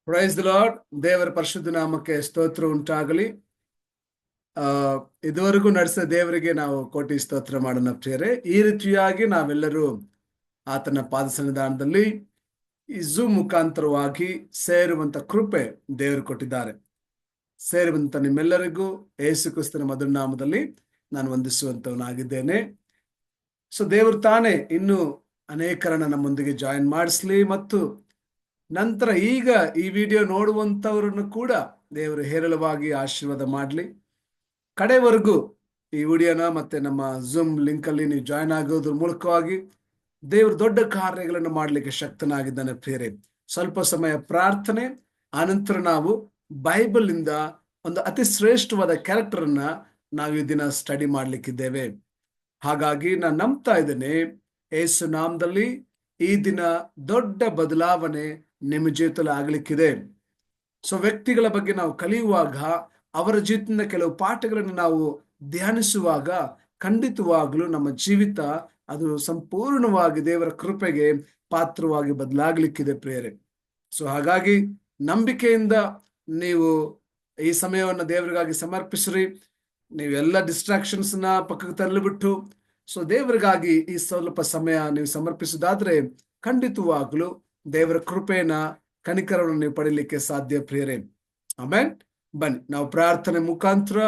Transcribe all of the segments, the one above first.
Price the lord. ದೇವರ ಪರಿಶುದ್ಧ ನಾಮಕ್ಕೆ ಸ್ತೋತ್ರ ಉಂಟಾಗಲಿ. ಇದುವರೆಗೂ ನಡೆಸಿದ ದೇವರಿಗೆ ನಾವು ಕೋಟಿ ಸ್ತೋತ್ರ ಮಾಡೋಣ ಪ್ರಿಯರೇ. ಈ ರೀತಿಯಾಗಿ ನಾವೆಲ್ಲರೂ ಆತನ ಪಾದ ಸನ್ನಿಧಾನದಲ್ಲಿ ಈ ಝೂಮ್ ಮುಖಾಂತರವಾಗಿ ಸೇರುವಂತ ಕೃಪೆ ದೇವರು ಕೊಟ್ಟಿದ್ದಾರೆ. ಸೇರುವಂತ ನಿಮ್ಮೆಲ್ಲರಿಗೂ ಯೇಸು ಕ್ರಿಸ್ತನ ಮಧುರ ನಾಮದಲ್ಲಿ ನಾನು ವಂದಿಸುವಂತವನಾಗಿದ್ದೇನೆ. ಸೊ ದೇವರು ತಾನೇ ಇನ್ನು ಅನೇಕರನ್ನ ನಮ್ಮೊಂದಿಗೆ ಜಾಯಿನ್ ಮಾಡಿಸ್ಲಿ ಮತ್ತು ನಂತರ ಈಗ ಈ ವಿಡಿಯೋ ನೋಡುವಂತವರನ್ನು ಕೂಡ ದೇವರು ಹೇರಳವಾಗಿ ಆಶೀರ್ವಾದ ಮಾಡಲಿ. ಕಡೆವರೆಗೂ ಈ ವಿಡಿಯೋನ ಮತ್ತೆ ನಮ್ಮ ಝೂಮ್ ಲಿಂಕ್ ಅಲ್ಲಿ ನೀವು ಜಾಯಿನ್ ಆಗೋದ್ರ ಮೂಲಕವಾಗಿ ದೇವರು ದೊಡ್ಡ ಕಾರ್ಯಗಳನ್ನು ಮಾಡಲಿಕ್ಕೆ ಶಕ್ತನಾಗಿದ್ದಾನೆ ಪ್ರಿಯರೇ. ಸ್ವಲ್ಪ ಸಮಯ ಪ್ರಾರ್ಥನೆ ಆನಂತರ ನಾವು ಬೈಬಲ್ ಇಂದ ಒಂದು ಅತಿ ಶ್ರೇಷ್ಠವಾದ ಕ್ಯಾರೆಕ್ಟರ್ ಅನ್ನ ನಾವು ಈ ದಿನ ಸ್ಟಡಿ ಮಾಡ್ಲಿಕ್ಕಿದ್ದೇವೆ. ಹಾಗಾಗಿ ನಾನು ನಂಬ್ತಾ ಇದ್ದೇನೆ ಯೇಸು ನಾಮದಲ್ಲಿ ಈ ದಿನ ದೊಡ್ಡ ಬದಲಾವಣೆ ನಿಮ್ಮ ಜೀವಿತದಲ್ಲಿ ಆಗ್ಲಿಕ್ಕಿದೆ. ಸೊ ವ್ಯಕ್ತಿಗಳ ಬಗ್ಗೆ ನಾವು ಕಲಿಯುವಾಗ, ಅವರ ಜೀವಿತದಿಂದ ಕೆಲವು ಪಾಠಗಳನ್ನು ನಾವು ಧ್ಯಾನಿಸುವಾಗ ಖಂಡಿತವಾಗ್ಲೂ ನಮ್ಮ ಜೀವಿತ ಅದು ಸಂಪೂರ್ಣವಾಗಿ ದೇವರ ಕೃಪೆಗೆ ಪಾತ್ರವಾಗಿ ಬದಲಾಗ್ಲಿಕ್ಕಿದೆ ಪ್ರಿಯರೇ. ಸೊ ಹಾಗಾಗಿ ನಂಬಿಕೆಯಿಂದ ನೀವು ಈ ಸಮಯವನ್ನು ದೇವರಿಗಾಗಿ ಸಮರ್ಪಿಸ್ರಿ. ನೀವೆಲ್ಲ ಡಿಸ್ಟ್ರಾಕ್ಷನ್ಸ್ ನ ಪಕ್ಕಕ್ಕೆ ತಳ್ಳಿಬಿಟ್ಟು ಸೊ ದೇವರಿಗಾಗಿ ಈ ಸ್ವಲ್ಪ ಸಮಯ ನೀವು ಸಮರ್ಪಿಸುವುದಾದ್ರೆ ಖಂಡಿತವಾಗ್ಲೂ ದೇವರ ಕೃಪೆನ ಕನಿಕರವನ್ನು ನೀವು ಪಡೀಲಿಕ್ಕೆ ಸಾಧ್ಯ ಪ್ರಿಯರೇ. ಆಮೇನ್. ಬನ್ನಿ ನಾವು ಪ್ರಾರ್ಥನೆ ಮುಖಾಂತರ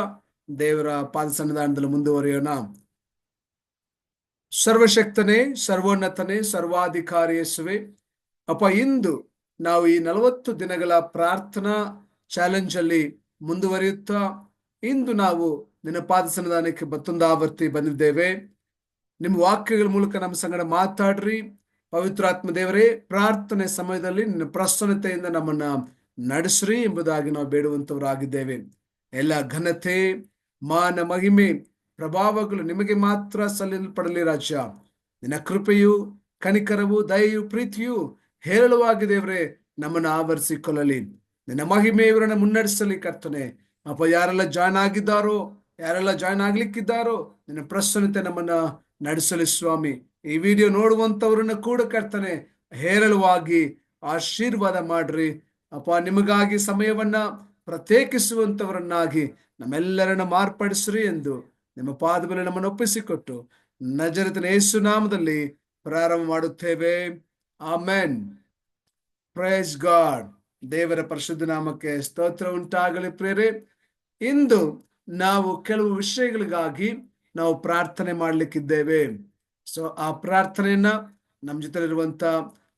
ದೇವರ ಪಾದ ಸನ್ನಿಧಾನದಲ್ಲಿ ಮುಂದುವರಿಯೋಣ. ಸರ್ವಶಕ್ತನೇ, ಸರ್ವೋನ್ನತನೇ, ಸರ್ವಾಧಿಕಾರಿ ಯೇಸುವೆ, ಅಪ್ಪ, ಇಂದು ನಾವು ಈ 40 ದಿನಗಳ ಪ್ರಾರ್ಥನಾ ಚಾಲೆಂಜ್ ಅಲ್ಲಿ ಮುಂದುವರಿಯುತ್ತಾ ಇಂದು ನಾವು ನಿನ್ನ ಪಾದ ಸನ್ನಿಧಾನಕ್ಕೆ ಮತ್ತೊಂದು ಆವರ್ತಿ ಬಂದಿದ್ದೇವೆ. ನಿಮ್ಮ ವಾಕ್ಯಗಳ ಮೂಲಕ ನಮ್ಮ ಸಂಗಡ ಮಾತಾಡ್ರಿ ಪವಿತ್ರಾತ್ಮ ದೇವರೇ. ಪ್ರಾರ್ಥನೆ ಸಮಯದಲ್ಲಿ ನಿನ್ನ ಪ್ರಸನ್ನತೆಯಿಂದ ನಮ್ಮನ್ನ ನಡೆಸ್ರಿ ಎಂಬುದಾಗಿ ನಾವು ಬೇಡುವಂತವರಾಗಿದ್ದೇವೆ. ಎಲ್ಲ ಘನತೆ, ಮಾನ, ಮಹಿಮೆ, ಪ್ರಭಾವಗಳು ನಿಮಗೆ ಮಾತ್ರ ಸಲ್ಲಲ್ಪಡಲಿ ರಾಜ. ನಿನ್ನ ಕೃಪೆಯು, ಕನಿಕರವು, ದಯೆಯು, ಪ್ರೀತಿಯು ಹೇರಳವಾಗಿ ದೇವರೇ ನಮ್ಮನ್ನು ಆವರಿಸಿಕೊಳ್ಳಲಿ. ನಿನ್ನ ಮಹಿಮೆ ಇವರನ್ನ ಮುನ್ನಡೆಸಲಿ ಕರ್ತನೆ. ಅಪ್ಪ, ಯಾರೆಲ್ಲ ಜಾಯ್ನ್ ಆಗಿದ್ದಾರೋ, ಯಾರೆಲ್ಲ ಜಾಯ್ನ್ ಆಗ್ಲಿಕ್ಕಿದ್ದಾರೋ ನಿನ್ನ ಪ್ರಸನ್ನತೆ ನಮ್ಮನ್ನ ನಡೆಸಲಿ ಸ್ವಾಮಿ. ಈ ವಿಡಿಯೋ ನೋಡುವಂತವ್ರನ್ನ ಕೂಡ ಕರ್ತನೆ ಹೇರಳವಾಗಿ ಆಶೀರ್ವಾದ ಮಾಡ್ರಿ ಅಪ್ಪ. ನಿಮಗಾಗಿ ಸಮಯವನ್ನ ಪ್ರತ್ಯೇಕಿಸುವಂತವರನ್ನಾಗಿ ನಮ್ಮೆಲ್ಲರನ್ನ ಮಾರ್ಪಡಿಸ್ರಿ ಎಂದು ನಿಮ್ಮ ಪಾದ ಮೇಲೆ ನಮ್ಮನ್ನು ಒಪ್ಪಿಸಿಕೊಟ್ಟು ನಜರೇತಿನ ಯೇಸು ನಾಮದಲ್ಲಿ ಪ್ರಾರಂಭ ಮಾಡುತ್ತೇವೆ. ಆಮೆನ್. Praise god. ದೇವರ ಪರಿಶುದ್ಧ ನಾಮಕ್ಕೆ ಸ್ತೋತ್ರ ಉಂಟಾಗಲಿ ಪ್ರಿಯರೇ. ಇಂದು ನಾವು ಕೆಲವು ವಿಷಯಗಳಿಗಾಗಿ ನಾವು ಪ್ರಾರ್ಥನೆ ಮಾಡ್ಲಿಕ್ಕಿದ್ದೇವೆ. ಸೊ ಆ ಪ್ರಾರ್ಥನೆಯನ್ನ ನಮ್ಮ ಜೊತೆ ಇರುವಂತ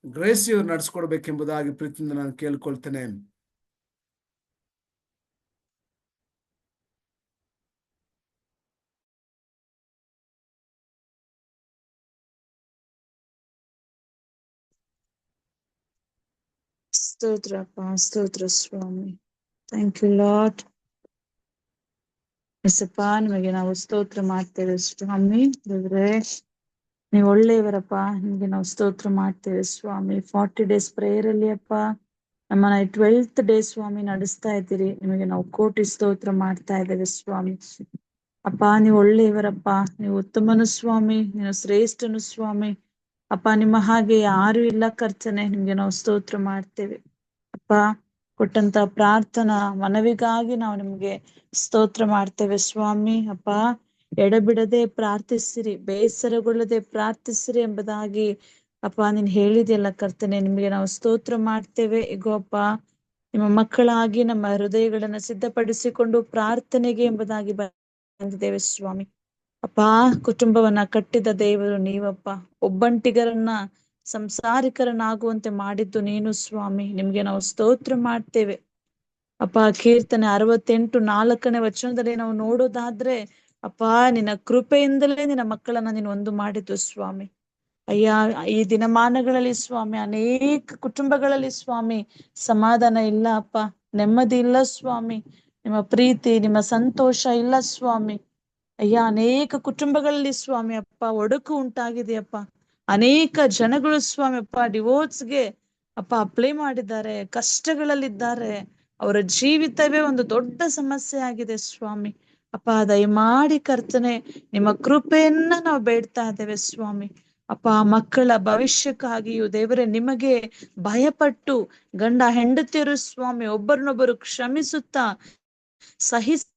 ಗ್ರೇಸಿಯವರು ನಡೆಸ್ಕೊಡ್ಬೇಕೆಂಬುದಾಗಿ ಪ್ರೀತಿಯಿಂದ ನಾನು ಕೇಳ್ಕೊಳ್ತೇನೆ. ಸ್ತೋತ್ರ ಸ್ವಾಮಿ. Thank you Lord. ಎಸಪ್ಪ, ನಿಮಗೆ ನಾವು ಸ್ತೋತ್ರ ಮಾಡ್ತೇವೆ ಸ್ವಾಮಿ. ದೇವ್ರೆ, ನೀವು ಒಳ್ಳೆಯವರಪ್ಪ. ನಿಮ್ಗೆ ನಾವು ಸ್ತೋತ್ರ ಮಾಡ್ತೇವೆ ಸ್ವಾಮಿ. 40 days ಪ್ರೇಯರ್ ಅಲ್ಲಿ ಅಪ್ಪ ನಮ್ಮನ್ನ 12th ಡೇ ಸ್ವಾಮಿ ನಡೆಸ್ತಾ ಇದ್ದೀರಿ. ನಿಮಗೆ ನಾವು ಕೋಟಿ ಸ್ತೋತ್ರ ಮಾಡ್ತಾ ಇದ್ದೇವೆ ಸ್ವಾಮಿ. ಅಪ್ಪ, ನೀವು ಒಳ್ಳೆಯವರಪ್ಪ. ನೀವು ಉತ್ತಮನು ಸ್ವಾಮಿ. ನೀವು ಶ್ರೇಷ್ಠನು ಸ್ವಾಮಿ. ಅಪ್ಪ, ನಿಮ್ಮ ಹಾಗೆ ಯಾರು ಇಲ್ಲ ಕರ್ತನೆ. ನಿಮ್ಗೆ ನಾವು ಸ್ತೋತ್ರ ಮಾಡ್ತೇವೆ ಅಪ್ಪ. ಕೊಟ್ಟಂತ ಪ್ರಾರ್ಥನಾ ಮನವಿಗಾಗಿ ನಾವು ನಿಮ್ಗೆ ಸ್ತೋತ್ರ ಮಾಡ್ತೇವೆ ಸ್ವಾಮಿ. ಅಪ್ಪ, ಎಡಬಿಡದೆ ಪ್ರಾರ್ಥಿಸಿರಿ, ಬೇಸರಗೊಳ್ಳದೆ ಪ್ರಾರ್ಥಿಸಿರಿ ಎಂಬುದಾಗಿ ಅಪ್ಪ ನೀನ್ ಹೇಳಿದೆಯಲ್ಲ ಕರ್ತನೆ. ನಿಮ್ಗೆ ನಾವು ಸ್ತೋತ್ರ ಮಾಡ್ತೇವೆ. ಈಗ ಅಪ್ಪ, ನಿಮ್ಮ ಮಕ್ಕಳಾಗಿ ನಮ್ಮ ಹೃದಯಗಳನ್ನ ಸಿದ್ಧಪಡಿಸಿಕೊಂಡು ಪ್ರಾರ್ಥನೆಗೆ ಎಂಬುದಾಗಿ ಬಂದಿದ್ದೇವೆ ಸ್ವಾಮಿ. ಅಪ್ಪ, ಕುಟುಂಬವನ್ನ ಕಟ್ಟಿದ ದೇವರು ನೀವಪ್ಪ. ಒಬ್ಬಂಟಿಗರನ್ನ ಸಂಸಾರಿಕರನ್ನಾಗುವಂತೆ ಮಾಡಿದ್ದು ನೀನು ಸ್ವಾಮಿ. ನಿಮ್ಗೆ ನಾವು ಸ್ತೋತ್ರ ಮಾಡ್ತೇವೆ ಅಪ್ಪ. ಕೀರ್ತನೆ 68:4 ವಚನದಲ್ಲಿ ನಾವು ನೋಡೋದಾದ್ರೆ ಅಪ್ಪ, ನಿನ್ನ ಕೃಪೆಯಿಂದಲೇ ನಿನ್ನ ಮಕ್ಕಳನ್ನ ನೀನು ಒಂದು ಮಾಡಿದ್ದು ಸ್ವಾಮಿ. ಅಯ್ಯ, ಈ ದಿನಮಾನಗಳಲ್ಲಿ ಸ್ವಾಮಿ ಅನೇಕ ಕುಟುಂಬಗಳಲ್ಲಿ ಸ್ವಾಮಿ ಸಮಾಧಾನ ಇಲ್ಲ ಅಪ್ಪ, ನೆಮ್ಮದಿ ಇಲ್ಲ ಸ್ವಾಮಿ. ನಿಮ್ಮ ಪ್ರೀತಿ, ನಿಮ್ಮ ಸಂತೋಷ ಇಲ್ಲ ಸ್ವಾಮಿ. ಅಯ್ಯ, ಅನೇಕ ಕುಟುಂಬಗಳಲ್ಲಿ ಸ್ವಾಮಿ ಅಪ್ಪ ಒಡಕು ಉಂಟಾಗಿದೆಯಪ್ಪ. ಅನೇಕ ಜನಗಳು ಸ್ವಾಮಿ ಅಪ್ಪ ಡಿವೋರ್ಸ್ಗೆ ಅಪ್ಪ ಅಪ್ಲೈ ಮಾಡಿದ್ದಾರೆ, ಕಷ್ಟಗಳಲ್ಲಿದ್ದಾರೆ. ಅವರ ಜೀವಿತವೇ ಒಂದು ದೊಡ್ಡ ಸಮಸ್ಯೆ ಆಗಿದೆ ಸ್ವಾಮಿ. ಅಪ್ಪ, ದಯಮಾಡಿ ಕರ್ತನೆ ನಿಮ್ಮ ಕೃಪೆಯನ್ನ ನಾವು ಬೇಡ್ತಾ ಇದ್ದೇವೆ ಸ್ವಾಮಿ. ಅಪ್ಪ ಮಕ್ಕಳ ಭವಿಷ್ಯಕ್ಕಾಗಿಯೂ ದೇವರೇ ನಿಮಗೆ ಭಯಪಟ್ಟು ಗಂಡ ಹೆಂಡತಿಯರು ಸ್ವಾಮಿ ಒಬ್ಬರನ್ನೊಬ್ಬರು ಕ್ಷಮಿಸುತ್ತಾ ಸಹಿಸಿ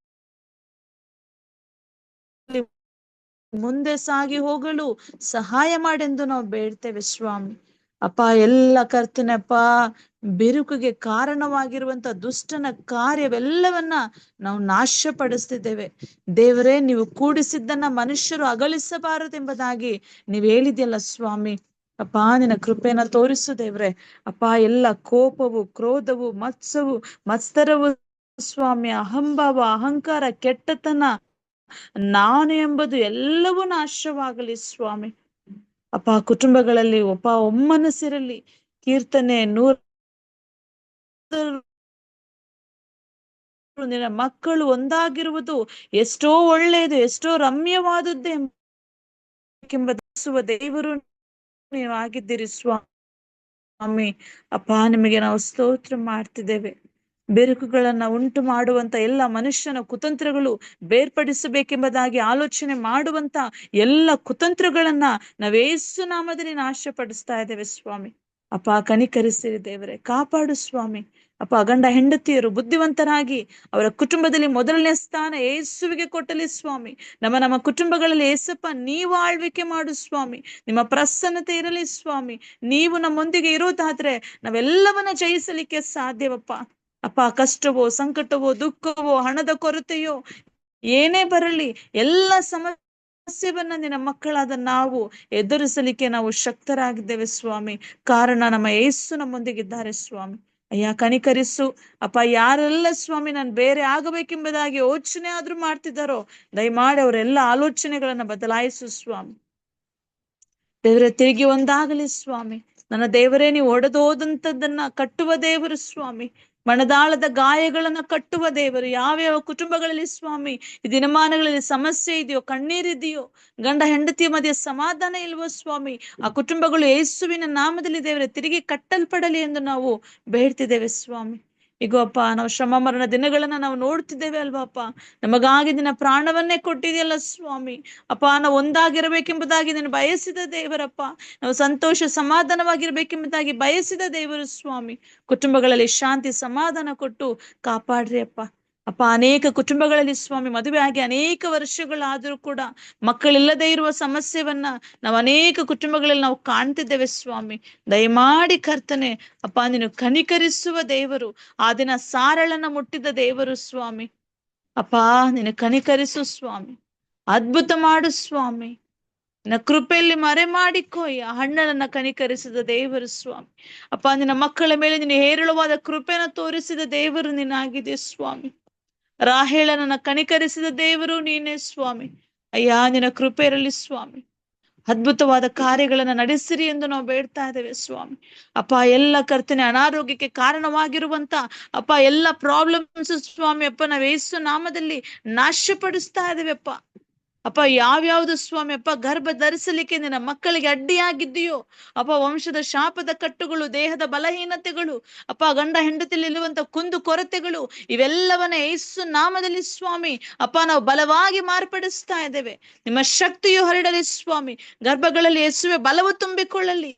ಮುಂದೆ ಸಾಗಿ ಹೋಗಲು ಸಹಾಯ ಮಾಡೆಂದು ನಾವು ಬೇಡ್ತೇವೆ ಸ್ವಾಮಿ. ಅಪ್ಪ ಎಲ್ಲ ಕರ್ತನಪ್ಪ ಬಿರುಕಿಗೆ ಕಾರಣವಾಗಿರುವಂತ ದುಷ್ಟನ ಕಾರ್ಯವೆಲ್ಲವನ್ನ ನಾವು ನಾಶಪಡಿಸ್ತಿದ್ದೇವೆ ದೇವರೇ. ನೀವು ಕೂಡಿಸಿದ್ದನ್ನ ಮನುಷ್ಯರು ಅಗಲಿಸಬಾರದೆಂಬುದಾಗಿ ನೀವು ಹೇಳಿದ್ಯಲ್ಲ ಸ್ವಾಮಿ. ಅಪ್ಪ ನಿನ್ನ ಕೃಪೆಯನ್ನ ತೋರಿಸು ದೇವ್ರೆ. ಅಪ್ಪ ಎಲ್ಲ ಕೋಪವು, ಕ್ರೋಧವು, ಮತ್ಸರವು ಸ್ವಾಮಿ, ಅಹಂಭಾವ, ಅಹಂಕಾರ, ಕೆಟ್ಟತನ, ನಾನು ಎಂಬುದು ಎಲ್ಲವೂ ನಾಶವಾಗಲಿ ಸ್ವಾಮಿ. ಅಪ್ಪ ಕುಟುಂಬಗಳಲ್ಲಿ ಒಮ್ಮನಸ್ಸಿರಲಿ. ಕೀರ್ತನೆ 100 ನಿನ್ನ ಮಕ್ಕಳು ಒಂದಾಗಿರುವುದು ಎಷ್ಟೋ ಒಳ್ಳೆಯದು, ಎಷ್ಟೋ ರಮ್ಯವಾದದ್ದು ಎಂಬುದಿಸುವ ದೇವರು ನೀವು ಆಗಿದ್ದೀರಿ ಸ್ವಾಮಿ. ಅಪ್ಪ ನಿಮಗೆ ನಾವು ಸ್ತೋತ್ರ ಮಾಡ್ತಿದ್ದೇವೆ. ಬೆರುಕುಗಳನ್ನ ಉಂಟು ಮಾಡುವಂತ ಎಲ್ಲ ಮನುಷ್ಯನ ಕುತಂತ್ರಗಳು ಬೇರ್ಪಡಿಸಬೇಕೆಂಬುದಾಗಿ ಆಲೋಚನೆ ಮಾಡುವಂತ ಎಲ್ಲ ಕುತಂತ್ರಗಳನ್ನ ನಾವೇಸು ನಾಮದಲ್ಲಿ ನಾಶಪಡಿಸ್ತಾ ಇದ್ದೇವೆ ಸ್ವಾಮಿ. ಅಪ್ಪ ಕನಿಕರಿಸಿರಿ ದೇವರೇ, ಕಾಪಾಡು ಸ್ವಾಮಿ. ಅಪ್ಪ ಗಂಡ ಹೆಂಡತಿಯರು ಬುದ್ಧಿವಂತರಾಗಿ ಅವರ ಕುಟುಂಬದಲ್ಲಿ ಮೊದಲನೇ ಸ್ಥಾನ ಏಸುವಿಗೆ ಕೊಟ್ಟಲಿ ಸ್ವಾಮಿ. ನಮ್ಮ ಕುಟುಂಬಗಳಲ್ಲಿ ಏಸಪ್ಪ ನೀವು ಆಳ್ವಿಕೆ ಮಾಡು ಸ್ವಾಮಿ. ನಿಮ್ಮ ಪ್ರಸನ್ನತೆ ಇರಲಿ ಸ್ವಾಮಿ. ನೀವು ನಮ್ಮೊಂದಿಗೆ ಇರೋದಾದ್ರೆ ನಾವೆಲ್ಲವನ್ನ ಜಯಿಸಲಿಕ್ಕೆ ಸಾಧ್ಯವಪ್ಪ. ಅಪ್ಪ ಕಷ್ಟವೋ, ಸಂಕಟವೋ, ದುಃಖವೋ, ಹಣದ ಕೊರತೆಯೋ ಏನೇ ಬರಲಿ ಎಲ್ಲ ಸಮಸ್ಯೆವನ್ನ ನಿನ್ನ ಮಕ್ಕಳಾದ ನಾವು ಎದುರಿಸಲಿಕ್ಕೆ ನಾವು ಶಕ್ತರಾಗಿದ್ದೇವೆ ಸ್ವಾಮಿ. ಕಾರಣ ನಮ್ಮ ಯೇಸು ನಮ್ಮೊಂದಿಗಿದ್ದಾರೆ ಸ್ವಾಮಿ. ಅಯ್ಯ ಕನಿಕರಿಸು ಅಪ್ಪ. ಯಾರೆಲ್ಲ ಸ್ವಾಮಿ ನಾನು ಬೇರೆ ಆಗಬೇಕೆಂಬುದಾಗಿ ಯೋಚನೆ ಆದ್ರೂ ಮಾಡ್ತಿದ್ದಾರೋ ದಯಮಾಡಿ ಅವರೆಲ್ಲ ಆಲೋಚನೆಗಳನ್ನ ಬದಲಾಯಿಸು ಸ್ವಾಮಿ. ದೇವರೇ ತಿರುಗಿ ಒಂದಾಗಲಿ ಸ್ವಾಮಿ. ನನ್ನ ದೇವರೇ, ನೀವು ಒಡೆದೋದಂಥದ್ದನ್ನ ಕಟ್ಟುವ ದೇವರು ಸ್ವಾಮಿ. ಮನದಾಳದ ಗಾಯಗಳನ್ನ ಕಟ್ಟುವ ದೇವರು. ಯಾವ್ಯಾವ ಕುಟುಂಬಗಳಲ್ಲಿ ಸ್ವಾಮಿ ಈ ದಿನಮಾನಗಳಲ್ಲಿ ಸಮಸ್ಯೆ ಇದೆಯೋ, ಕಣ್ಣೀರಿದೆಯೋ, ಗಂಡ ಹೆಂಡತಿಯ ಮಧ್ಯೆ ಸಮಾಧಾನ ಇಲ್ವೋ ಸ್ವಾಮಿ, ಆ ಕುಟುಂಬಗಳು ಯೇಸುವಿನ ನಾಮದಲ್ಲಿ ದೇವರೇ ತಿರುಗಿ ಕಟ್ಟಲ್ಪಡಲಿ ಎಂದು ನಾವು ಬೇಡ್ತಿದ್ದೇವೆ ಸ್ವಾಮಿ. ಈಗ ಅಪ್ಪ ನಾವು ಶ್ರಮ ಮರಣ ದಿನಗಳನ್ನ ನಾವು ನೋಡ್ತಿದ್ದೇವೆ ಅಲ್ವಾಪ್ಪ. ನಮಗಾಗಿ ನಿನ್ನ ಪ್ರಾಣವನ್ನೇ ಕೊಟ್ಟಿದೆಯಲ್ಲ ಸ್ವಾಮಿ. ಅಪ್ಪ ನಾವು ಒಂದಾಗಿರಬೇಕೆಂಬುದಾಗಿ ನೀನು ಬಯಸಿದ ದೇವರಪ್ಪ. ನಾವು ಸಂತೋಷ ಸಮಾಧಾನವಾಗಿರ್ಬೇಕೆಂಬುದಾಗಿ ಬಯಸಿದ ದೇವರು ಸ್ವಾಮಿ. ಕುಟುಂಬಗಳಲ್ಲಿ ಶಾಂತಿ ಸಮಾಧಾನ ಕೊಟ್ಟು ಕಾಪಾಡ್ರಿ ಅಪ್ಪ. ಅಪ್ಪ ಅನೇಕ ಕುಟುಂಬಗಳಲ್ಲಿ ಸ್ವಾಮಿ ಮದುವೆ ಆಗಿ ಅನೇಕ ವರ್ಷಗಳಾದರೂ ಕೂಡ ಮಕ್ಕಳಿಲ್ಲದೆ ಇರುವ ಸಮಸ್ಯೆವನ್ನ ನಾವು ಅನೇಕ ಕುಟುಂಬಗಳಲ್ಲಿ ನಾವು ಕಾಣ್ತಿದ್ದೇವೆ ಸ್ವಾಮಿ. ದಯಮಾಡಿ ಕರ್ತನೆ ಅಪ್ಪ, ನೀನು ಕನಿಕರಿಸುವ ದೇವರು. ಆ ದಿನ ಸಾರಳನ್ನ ಮುಟ್ಟಿದ ದೇವರು ಸ್ವಾಮಿ. ಅಪ್ಪ ನೀನು ಕನಿಕರಿಸು ಸ್ವಾಮಿ. ಅದ್ಭುತ ಮಾಡು ಸ್ವಾಮಿ. ನಿನ್ನ ಕೃಪೆಯಲ್ಲಿ ಮರೆ ಮಾಡಿಕೋ. ಆ ಹಣ್ಣನನ್ನ ಕನಿಕರಿಸಿದ ದೇವರು ಸ್ವಾಮಿ. ಅಪ್ಪ ನಿನ್ನ ಮಕ್ಕಳ ಮೇಲೆ ನೀನು ಹೇರಳವಾದ ಕೃಪೆನ ತೋರಿಸಿದ ದೇವರು ನೀನಾಗಿದೆ ಸ್ವಾಮಿ. ರಾಹೇಳನನ್ನ ಕನಿಕರಿಸಿದ ದೇವರು ನೀನೇ ಸ್ವಾಮಿ. ಅಯ್ಯ ನಿನ್ನ ಕೃಪೆ ಇರಲಿ ಸ್ವಾಮಿ. ಅದ್ಭುತವಾದ ಕಾರ್ಯಗಳನ್ನ ನಡೆಸಿರಿ ಎಂದು ನಾವು ಬೇಡ್ತಾ ಇದ್ದೇವೆ ಸ್ವಾಮಿ. ಅಪ್ಪ ಎಲ್ಲ ಕರ್ತನೆ ಅನಾರೋಗ್ಯಕ್ಕೆ ಕಾರಣವಾಗಿರುವಂತ ಅಪ್ಪ ಎಲ್ಲ ಪ್ರಾಬ್ಲಮ್ಸ್ ಸ್ವಾಮಿ ಅಪ್ಪ ನಾವು ಯೇಸು ನಾಮದಲ್ಲಿ ನಾಶಪಡಿಸ್ತಾ ಇದ್ದೇವೆ ಅಪ್ಪ. ಅಪ್ಪ ಯಾವ್ಯಾವ್ದು ಸ್ವಾಮಿ ಅಪ್ಪ ಗರ್ಭ ಧರಿಸಲಿಕ್ಕೆ ನಿನ್ನ ಮಕ್ಕಳಿಗೆ ಅಡ್ಡಿಯಾಗಿದ್ದೀಯೋ ಅಪ್ಪ, ವಂಶದ ಶಾಪದ ಕಟ್ಟುಗಳು, ದೇಹದ ಬಲಹೀನತೆಗಳು, ಅಪ್ಪ ಗಂಡ ಹೆಂಡತಿಯಲ್ಲಿ ಇರುವಂತ ಕುಂದು ಕೊರತೆಗಳು, ಇವೆಲ್ಲವನ್ನ ಯೇಸು ನಾಮದಲ್ಲಿ ಸ್ವಾಮಿ ಅಪ್ಪ ನಾವು ಬಲವಾಗಿ ಮಾರ್ಪಡಿಸ್ತಾ ಇದ್ದೇವೆ. ನಿಮ್ಮ ಶಕ್ತಿಯು ಹರಡಲಿ ಸ್ವಾಮಿ. ಗರ್ಭಗಳಲ್ಲಿ ಯೇಸುವೆ ಬಲವು ತುಂಬಿಕೊಳ್ಳಲಿ.